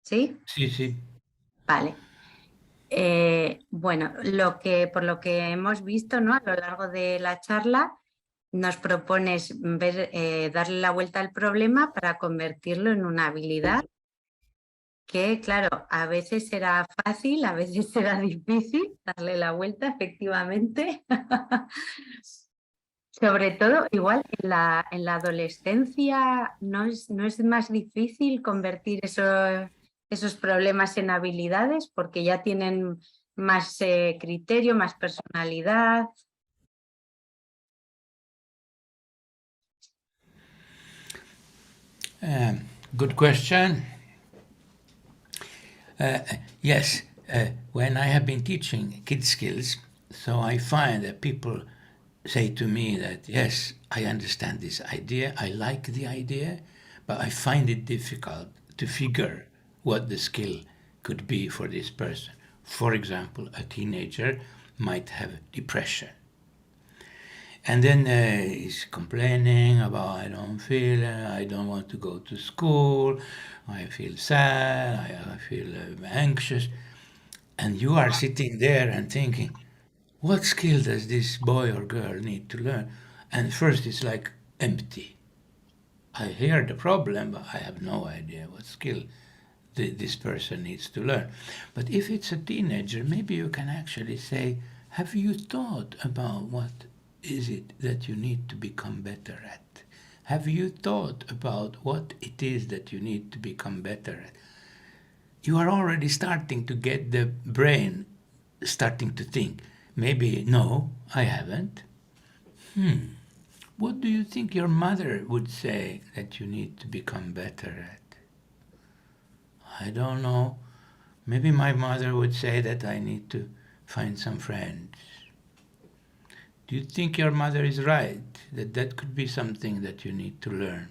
¿Sí? Sí, sí. Vale. Bueno, por lo que hemos visto, ¿no? A lo largo de la charla, nos propones darle la vuelta al problema para convertirlo en una habilidad que, claro, a veces será fácil, a veces será difícil darle la vuelta, efectivamente. Sobre todo, igual en la adolescencia, ¿no es más difícil convertir esos problemas en habilidades porque ya tienen más criterio, más personalidad? Good question. Yes, when I have been teaching kid skills, so I find that people say to me that, yes, I understand this idea, I like the idea, but I find it difficult to figure what the skill could be for this person. For example, a teenager might have depression. And then he's complaining about, I don't feel, I don't want to go to school, I feel sad, I feel anxious. And you are sitting there and thinking, what skill does this boy or girl need to learn? And first it's like empty. I hear the problem, but I have no idea what skill this person needs to learn. But if it's a teenager, maybe you can actually say, have you thought about what is it that you need to become better at? Have you thought about what it is that you need to become better at? You are already starting to get the brain starting to think. Maybe, no, I haven't. What do you think your mother would say that you need to become better at? I don't know. Maybe my mother would say that I need to find some friends. Do you think your mother is right, that that could be something that you need to learn?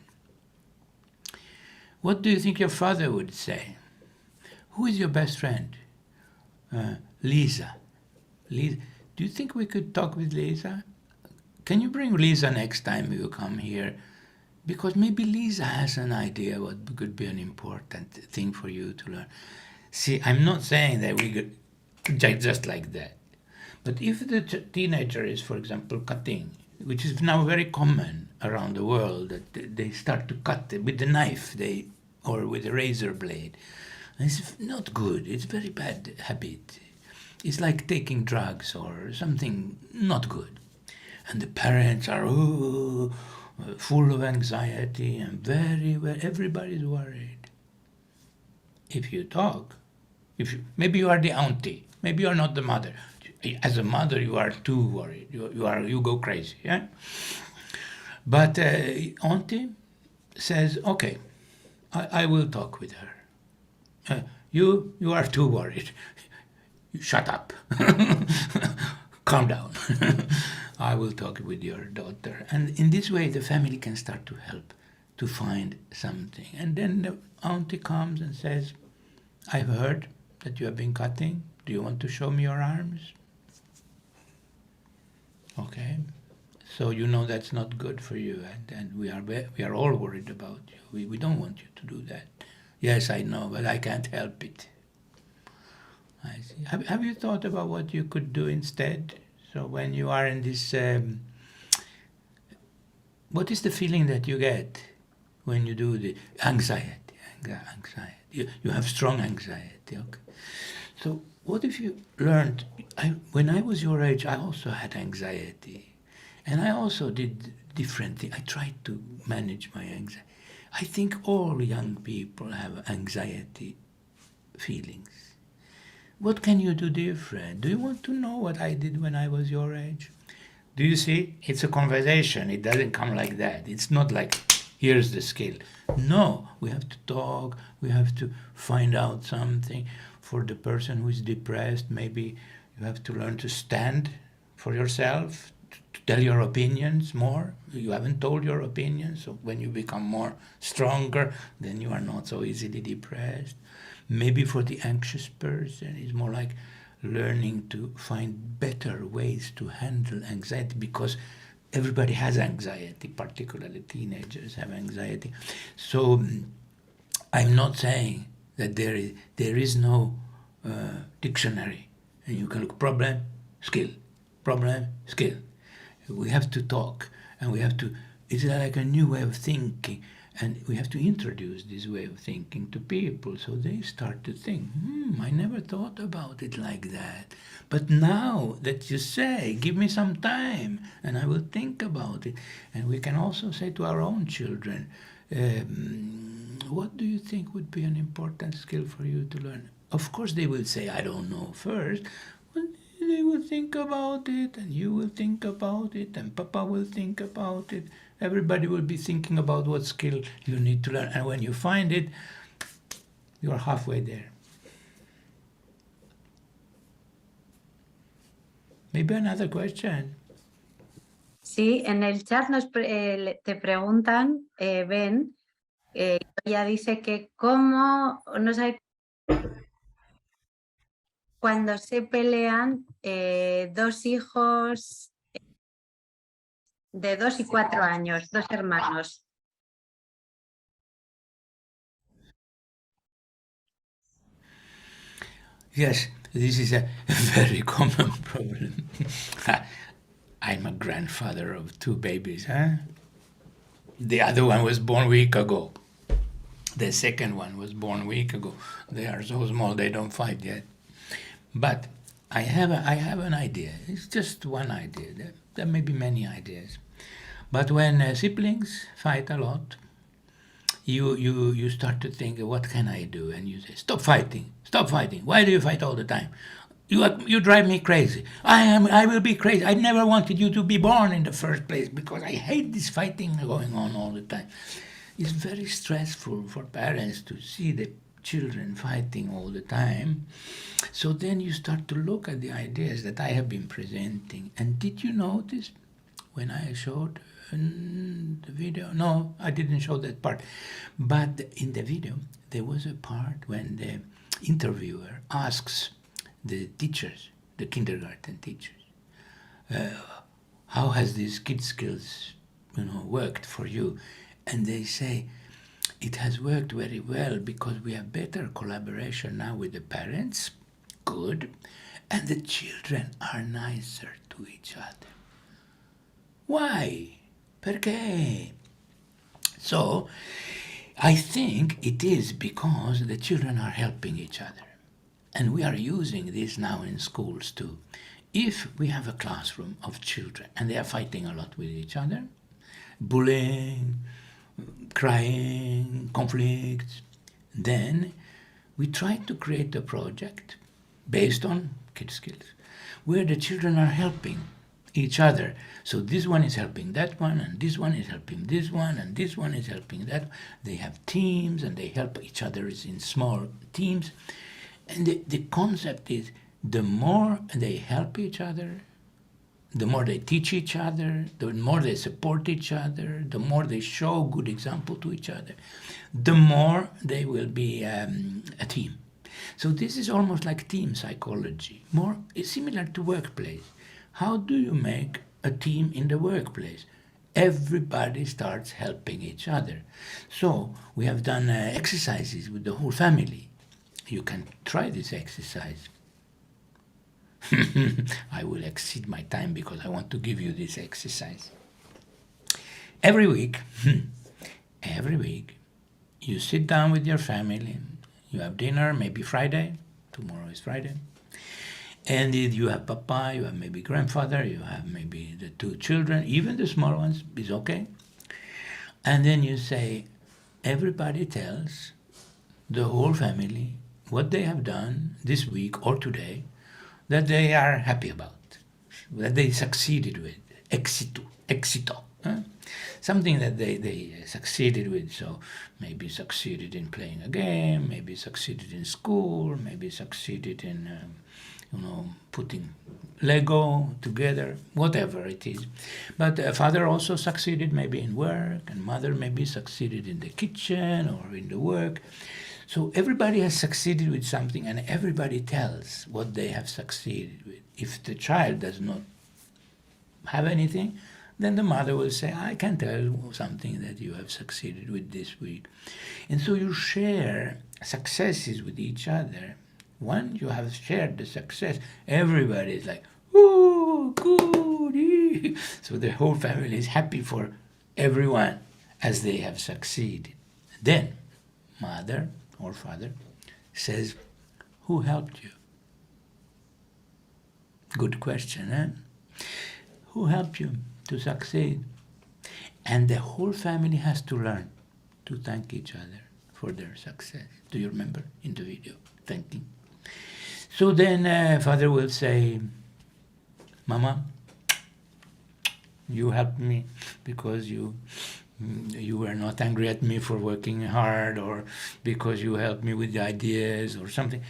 What do you think your father would say? Who is your best friend? Lisa. Lisa. Do you think we could talk with Lisa? Can you bring Lisa next time you come here? Because maybe Lisa has an idea what could be an important thing for you to learn. See, I'm not saying that we could just like that. But if the teenager is, for example, cutting, which is now very common around the world, that they start to cut with the knife or with a razor blade, it's not good. It's a very bad habit. It's like taking drugs or something not good. And the parents are full of anxiety and everybody's worried. If you talk, maybe you are the auntie, maybe you are not the mother. As a mother, you are too worried. You go crazy, yeah. But auntie says, okay, I will talk with her. You are too worried. Shut up. Calm down. I will talk with your daughter. And in this way, the family can start to help to find something. And then the auntie comes and says, I've heard that you have been cutting. Do you want to show me your arms? Okay. So you know that's not good for you. And we are all worried about you. We don't want you to do that. Yes, I know, but I can't help it. I see. Have you thought about what you could do instead? So when you are in this, what is the feeling that you get when you do the anxiety? You have strong anxiety. Okay. So what if you learned? When I was your age, I also had anxiety, and I also did different things. I tried to manage my anxiety. I think all young people have anxiety feelings. What can you do different? Do you want to know what I did when I was your age? Do you see? It's a conversation. It doesn't come like that. It's not like, here's the skill. No, we have to talk. We have to find out something. For the person who is depressed, maybe you have to learn to stand for yourself, to tell your opinions more. You haven't told your opinions, so when you become more stronger, then you are not so easily depressed. Maybe for the anxious person, it's more like learning to find better ways to handle anxiety, because everybody has anxiety, particularly teenagers have anxiety. So I'm not saying that there is no dictionary and you can look problem, skill, problem, skill. We have to talk, and we have to, it's like a new way of thinking, and we have to introduce this way of thinking to people so they start to think, I never thought about it like that. But now that you say, give me some time and I will think about it. And we can also say to our own children, what do you think would be an important skill for you to learn? Of course they will say, I don't know first. But they will think about it, and you will think about it, and Papa will think about it. Everybody will be thinking about what skill you need to learn. And when you find it, you're halfway there. Maybe another question. Sí, en el chat te preguntan, Ben, ella dice que cómo, no sabe, cuando se pelean dos hijos de 2 y 4 años, 2 hermanos. Yes, this is a very common problem. I'm a grandfather of 2 babies, huh? The other one was born a week ago. The second one was born a week ago. They are so small, they don't fight yet. But I have an idea. It's just one idea. There may be many ideas. But when siblings fight a lot, you start to think, what can I do? And you say, stop fighting. Why do you fight all the time? You drive me crazy. I will be crazy. I never wanted you to be born in the first place because I hate this fighting going on all the time. It's very stressful for parents to see the children fighting all the time. So then you start to look at the ideas that I have been presenting. And did you notice when I showed the video? No, I didn't show that part. But in the video, there was a part when the interviewer asks the teachers, the kindergarten teachers, how has these kid skills, worked for you? And they say, it has worked very well because we have better collaboration now with the parents, good, and the children are nicer to each other. Why? Perché? So, I think it is because the children are helping each other. And we are using this now in schools too. If we have a classroom of children and they are fighting a lot with each other, bullying, crying, conflicts, then we try to create a project based on kid skills where the children are helping each other. So this one is helping that one, and this one is helping this one, and this one is helping that. They have teams and they help each other in small teams. And the concept is the more they help each other, the more they teach each other, the more they support each other, the more they show good example to each other, the more they will be a team. So this is almost like team psychology, more similar to workplace. How do you make a team in the workplace? Everybody starts helping each other. So we have done exercises with the whole family. You can try this exercise. I will exceed my time because I want to give you this exercise. Every week, you sit down with your family, you have dinner, maybe Friday, tomorrow is Friday, and you have Papa, you have maybe grandfather, you have maybe the 2 children, even the small ones is okay. And then you say, everybody tells the whole family what they have done this week or today that they are happy about, that they succeeded with, éxito. Something that they succeeded with. So maybe succeeded in playing a game, maybe succeeded in school, maybe succeeded in putting Lego together, whatever it is. But father also succeeded maybe in work, and mother maybe succeeded in the kitchen or in the work. So everybody has succeeded with something, and everybody tells what they have succeeded with. If the child does not have anything, then the mother will say, I can tell something that you have succeeded with this week. And so you share successes with each other. Once you have shared the success, everybody is like, oh, good. So the whole family is happy for everyone as they have succeeded. Then mother or father says, who helped you? Good question, eh? Who helped you to succeed? And the whole family has to learn to thank each other for their success. Do you remember in the video? Thanking. So then father will say, Mama, you helped me because you were not angry at me for working hard, or because you helped me with the ideas or something.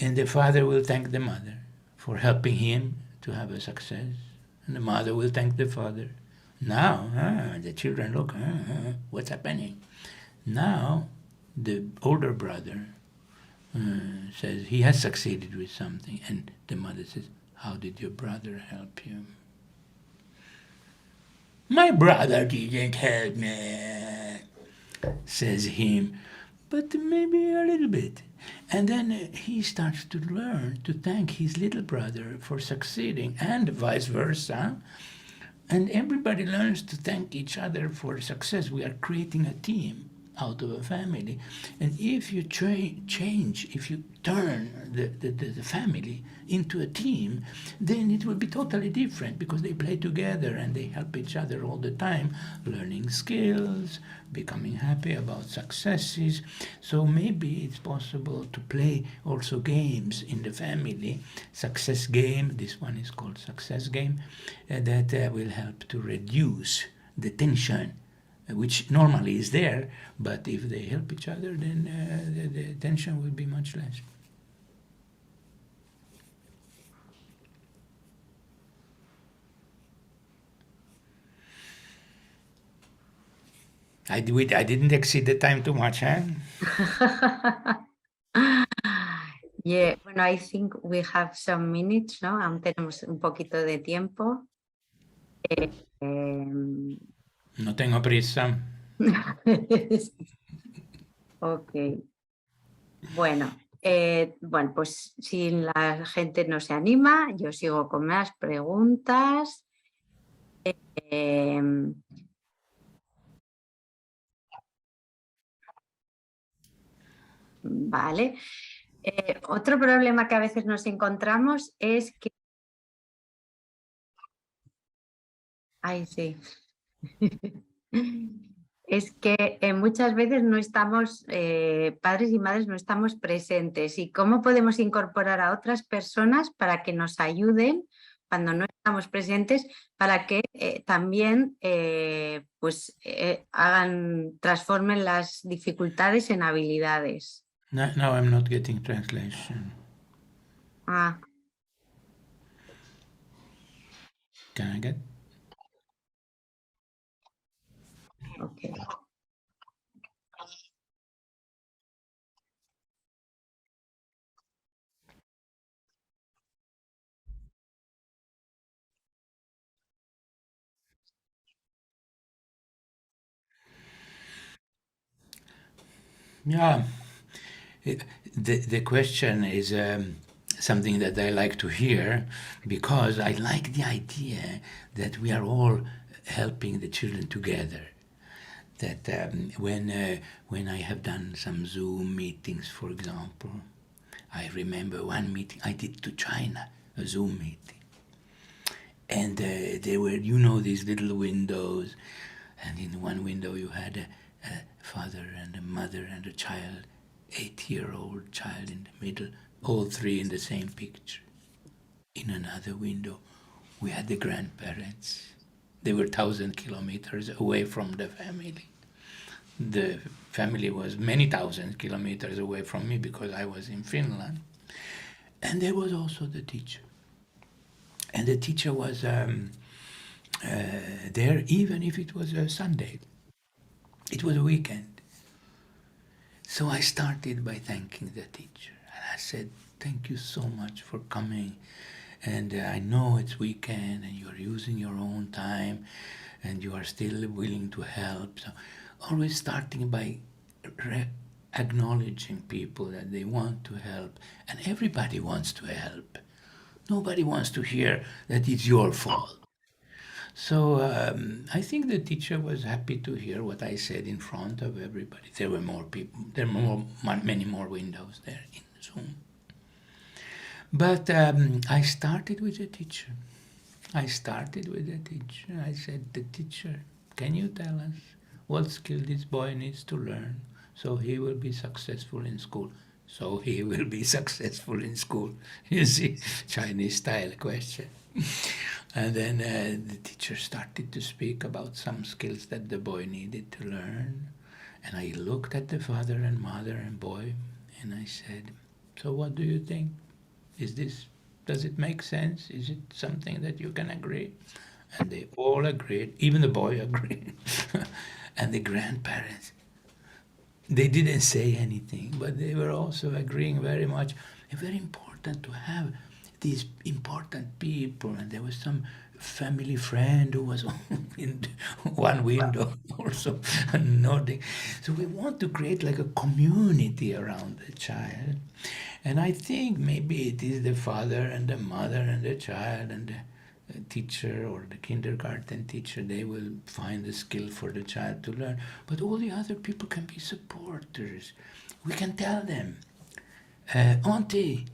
And the father will thank the mother for helping him to have a success. And the mother will thank the father. Now, the children look, what's happening? Now, the older brother says he has succeeded with something, and the mother says, how did your brother help you? My brother didn't help me, says him, but maybe a little bit. And then he starts to learn to thank his little brother for succeeding, and vice versa. And everybody learns to thank each other for success. We are creating a team out of a family. And if you change, if you turn the family into a team, then it will be totally different, because they play together and they help each other all the time, learning skills, becoming happy about successes. So maybe it's possible to play also games in the family, success game, this one is called success game, that will help to reduce the tension which normally is there, but if they help each other, then the tension will be much less. I didn't exceed the time too much, huh? Yeah, bueno, I think we have some minutes, ¿no? Aún tenemos un poquito de tiempo. No tengo prisa. Ok. Bueno, pues si la gente no se anima, yo sigo con más preguntas. Vale. Otro problema que a veces nos encontramos es que... Ay, sí. Es que muchas veces no estamos, padres y madres no estamos presentes. ¿Y cómo podemos incorporar a otras personas para que nos ayuden cuando no estamos presentes, para que también transformen las dificultades en habilidades? No, I'm not getting translation. Ah. Can I get? Okay. Yeah, the question is something that I like to hear, because I like the idea that we are all helping the children together. That when I have done some Zoom meetings, for example, I remember one meeting I did to China, a Zoom meeting. And there were, these little windows, and in one window you had a father and a mother and a child 8-year-old child in the middle, all three in the same picture. In another window, we had the grandparents. They were 1,000 kilometers away from the family. The family was many thousand kilometers away from me because I was in Finland. And there was also the teacher. And the teacher was there even if it was a Sunday. It was a weekend. So I started by thanking the teacher. And I said, thank you so much for coming. And I know it's weekend and you're using your own time and you are still willing to help. So always starting by acknowledging people that they want to help. And everybody wants to help. Nobody wants to hear that it's your fault. So I think the teacher was happy to hear what I said in front of everybody. There were more people. There were many more windows there in Zoom. But I started with the teacher. I said, the teacher, can you tell us what skill this boy needs to learn so he will be successful in school? So he will be successful in school. You see, Chinese style question. And then the teacher started to speak about some skills that the boy needed to learn. And I looked at the father and mother and boy and I said, so what do you think? Does it make sense? Is it something that you can agree? And they all agreed, even the boy agreed. And the grandparents, they didn't say anything, but they were also agreeing very much. It's very important to have these important people. And there was some family friend who was in one window also nodding. So we want to create like a community around the child. And I think maybe it is the father and the mother and the child and the teacher or the kindergarten teacher, they will find the skill for the child to learn. But all the other people can be supporters. We can tell them, Auntie,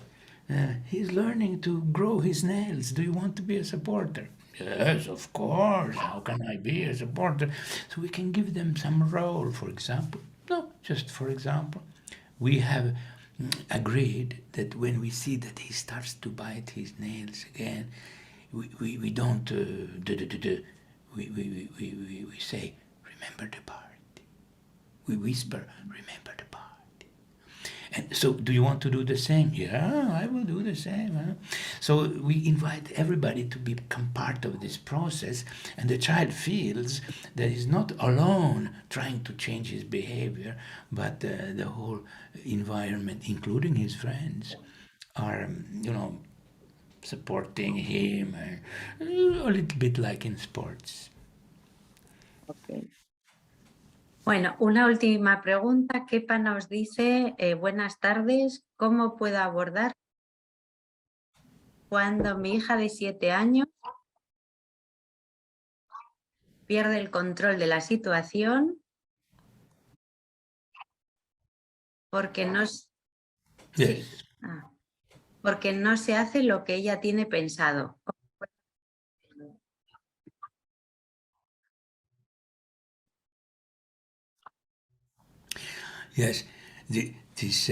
he's learning to grow his nails. Do you want to be a supporter? Yes, of course. How can I be a supporter? So we can give them some role, for example. No, just for example. We have agreed that when we see that he starts to bite his nails again, we don't we say, remember the party. We whisper, remember the party. And so, do you want to do the same? Yeah, I will do the same. Huh? So we invite everybody to become part of this process, and the child feels that he's not alone trying to change his behavior, but the whole environment, including his friends, are, supporting him, a little bit like in sports. Okay. Bueno, una última pregunta. Kepa nos dice, buenas tardes, ¿cómo puedo abordar cuando mi hija de 7 años pierde el control de la situación porque no, Yes. porque no se hace lo que ella tiene pensado? Yes, this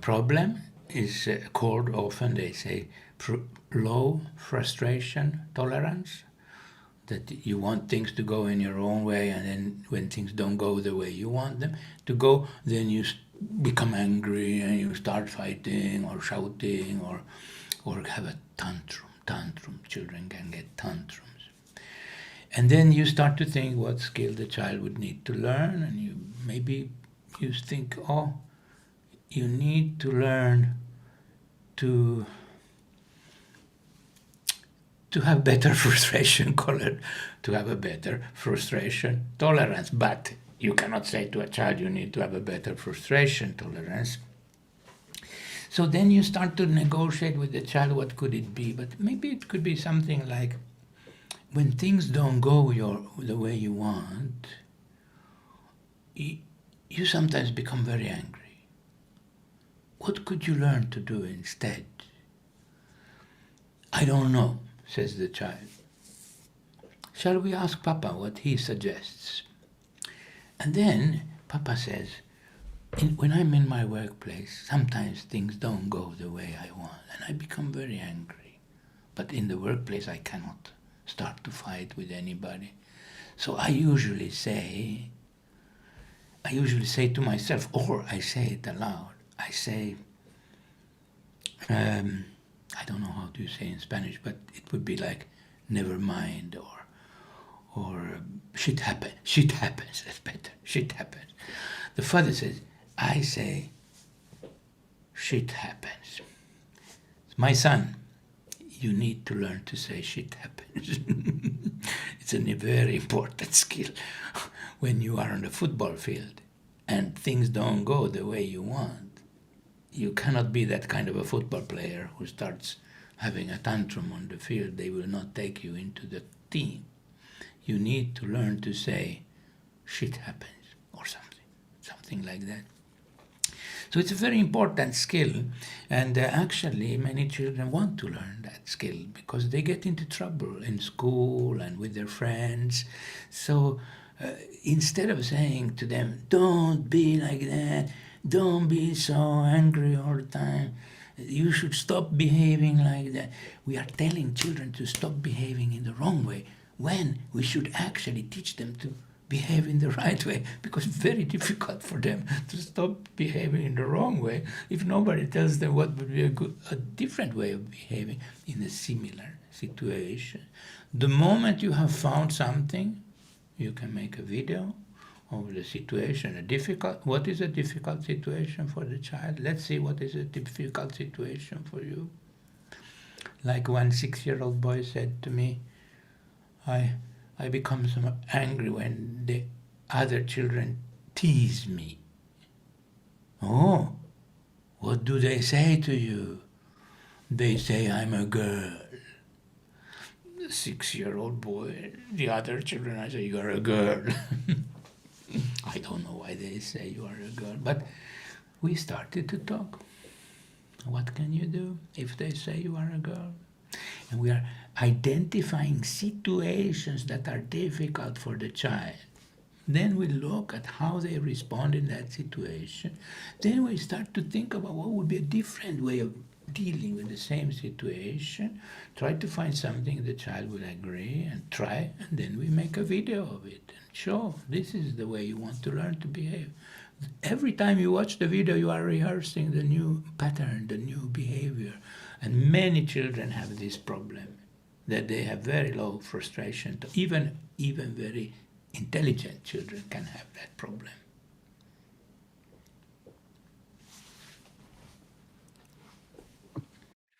problem is called often, they say, low frustration tolerance, that you want things to go in your own way, and then when things don't go the way you want them to go, then you become angry and you start fighting or shouting or have a tantrum. Children can get tantrums. And then you start to think what skill the child would need to learn, and you think, you need to learn to have better frustration to have a better frustration tolerance. But you cannot say to a child you need to have a better frustration tolerance. So then you start to negotiate with the child, what could it be? But maybe it could be something like, when things don't go the way you want, you sometimes become very angry. What could you learn to do instead? I don't know, says the child. Shall we ask Papa what he suggests? And then Papa says, when I'm in my workplace, sometimes things don't go the way I want, and I become very angry. But in the workplace, I cannot start to fight with anybody. So I usually say to myself, or I say it aloud. I say, I don't know how to say in Spanish, but it would be like, never mind, or shit happens. Shit happens. That's better. Shit happens. The father says, I say, shit happens. My son, you need to learn to say shit happens. It's a very important skill when you are on the football field and things don't go the way you want. You cannot be that kind of a football player who starts having a tantrum on the field. They will not take you into the team. You need to learn to say shit happens or something like that. So it's a very important skill, and actually many children want to learn that skill because they get into trouble in school and with their friends. So instead of saying to them, don't be like that, don't be so angry all the time, you should stop behaving like that, we are telling children to stop behaving in the wrong way, when we should actually teach them to behave in the right way, because it's very difficult for them to stop behaving in the wrong way if nobody tells them what would be a different way of behaving in a similar situation. The moment you have found something, you can make a video of the situation. What is a difficult situation for the child? Let's see what is a difficult situation for you. Like one 6-year-old boy said to me, I become so angry when the other children tease me. Oh, what do they say to you? They say I'm a girl. The 6-year-old boy, the other children, I say, you are a girl. I don't know why they say you are a girl, but we started to talk. What can you do if they say you are a girl? And we are identifying situations that are difficult for the child. Then we look at how they respond in that situation. Then we start to think about what would be a different way of dealing with the same situation. Try to find something the child will agree and try, and then we make a video of it and show this is the way you want to learn to behave. Every time you watch the video, you are rehearsing the new pattern, the new behavior. And many children have this problem, that they have very low frustration. Even very intelligent children can have that problem.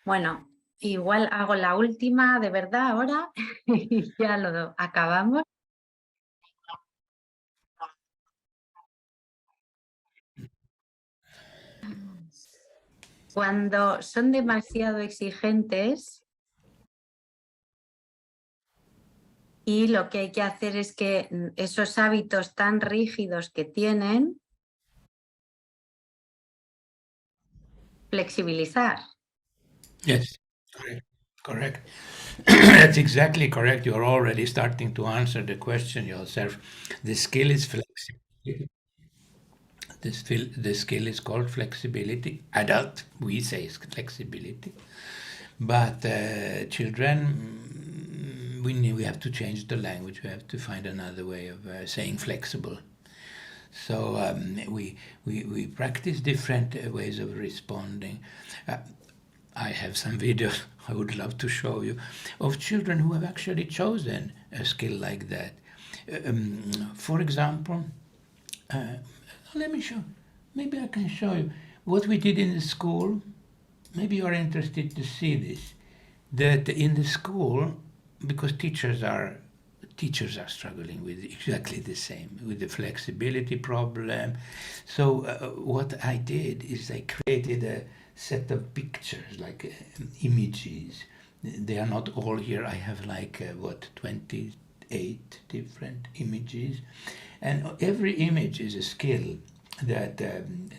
Bueno, igual hago la última de verdad ahora y ya lo acabamos. Cuando son demasiado exigentes y lo que hay que hacer es que esos hábitos tan rígidos que tienen, flexibilizar. Yes, correct. That's exactly correct. You're already starting to answer the question yourself. The skill is flexibility. The skill is called flexibility. Adult, we say is flexibility. But children, we have to change the language. We have to find another way of saying flexible. So we practice different ways of responding. I have some videos I would love to show you of children who have actually chosen a skill like that. For example, let me show. Maybe I can show you what we did in the school. Maybe you are interested to see this. That in the school, because teachers are struggling with exactly the same, with the flexibility problem. So what I did is I created a set of pictures, like images. They are not all here. I have like 28 different images, and every image is a skill that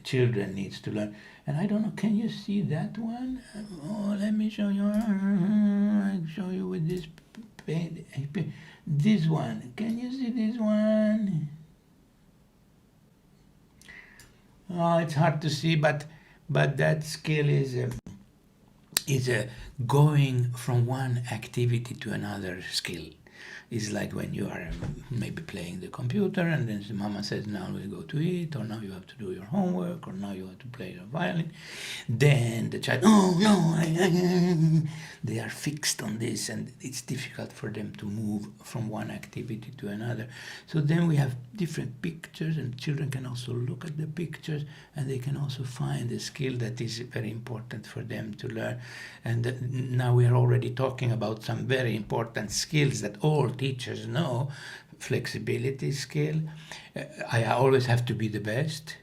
children needs to learn. And I don't know, can you see that one? Oh, let me show you. I'll show you with this paint. This one, can you see this one? Oh, it's hard to see, but that skill is going from one activity to another skill. It's like when you are maybe playing the computer and then the mama says, now we go to eat, or now you have to do your homework, or now you have to play your violin. Then the child, oh no, they are fixed on this, and it's difficult for them to move from one activity to another. So then we have different pictures, and children can also look at the pictures, and they can also find a skill that is very important for them to learn. And now we are already talking about some very important skills that all teachers know. Flexibility skill. I always have to be the best.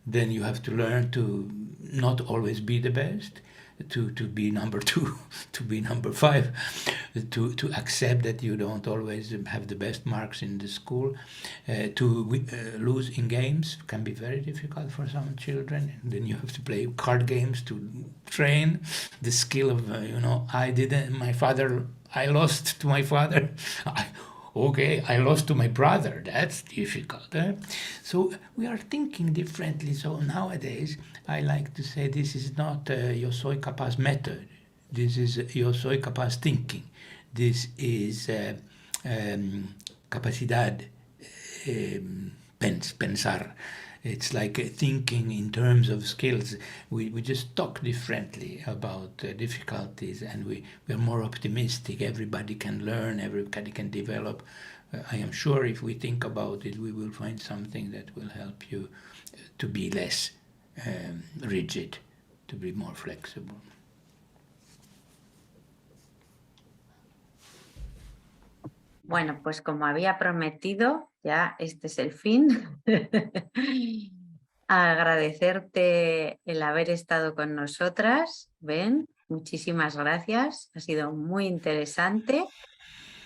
Then you have to learn to not always be the best, to be number 2, to be number 5, to accept that you don't always have the best marks in the school. To lose in games can be very difficult for some children. And then you have to play card games to train the skill of, I lost to my father. Okay, I lost to my brother. That's difficult. So we are thinking differently. So nowadays, I like to say this is not yo soy capaz method. This is yo soy capaz thinking. This is capacidad pensar. It's like thinking in terms of skills. We just talk differently about difficulties, and we are more optimistic. Everybody can learn, everybody can develop. I am sure if we think about it, we will find something that will help you to be less rigid, to be more flexible. Bueno, pues como había prometido, ya este es el fin. Agradecerte el haber estado con nosotras, Ben. Muchísimas gracias. Ha sido muy interesante.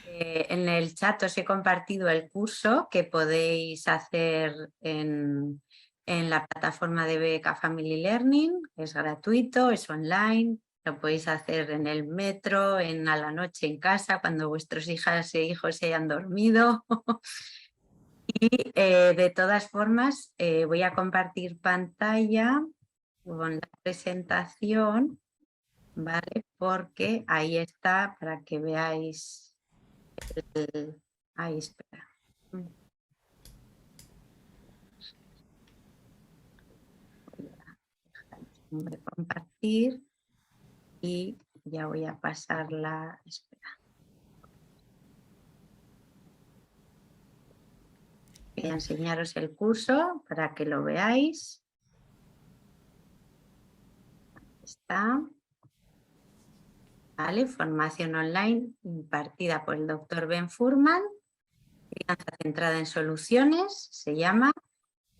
En el chat os he compartido el curso que podéis hacer en la plataforma de BBK Family Learning. Es gratuito, es online. Lo podéis hacer en el metro, a la noche en casa, cuando vuestros hijas e hijos se hayan dormido. Y de todas formas voy a compartir pantalla con la presentación, ¿vale? Porque ahí está para que veáis ahí, espera. Voy a compartir y ya voy a pasar la... Espera. Voy a enseñaros el curso para que lo veáis. Ahí está. ¿Vale? Formación online impartida por el doctor Ben Furman. Crianza centrada en soluciones, se llama.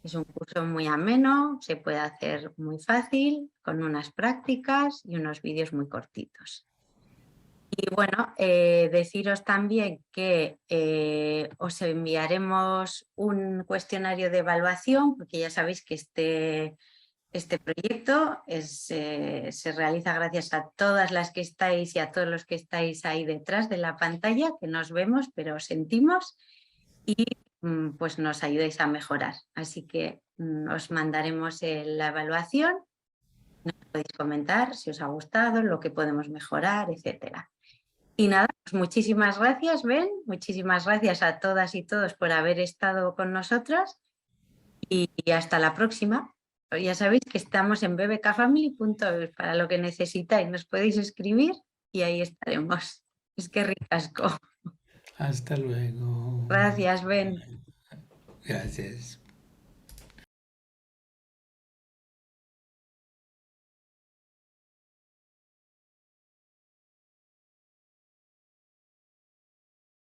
Es un curso muy ameno, se puede hacer muy fácil, con unas prácticas y unos vídeos muy cortitos. Y bueno, deciros también que os enviaremos un cuestionario de evaluación, porque ya sabéis que este proyecto se realiza gracias a todas las que estáis y a todos los que estáis ahí detrás de la pantalla, que nos vemos, pero os sentimos y pues nos ayudéis a mejorar. Así que os mandaremos la evaluación, nos podéis comentar si os ha gustado, lo que podemos mejorar, etcétera. Y nada, pues muchísimas gracias, Ben, muchísimas gracias a todas y todos por haber estado con nosotras y hasta la próxima. Ya sabéis que estamos en bbkfamily.es para lo que necesitáis, nos podéis escribir y ahí estaremos. Es que ricasco. Hasta luego. Gracias, Ben. Gracias.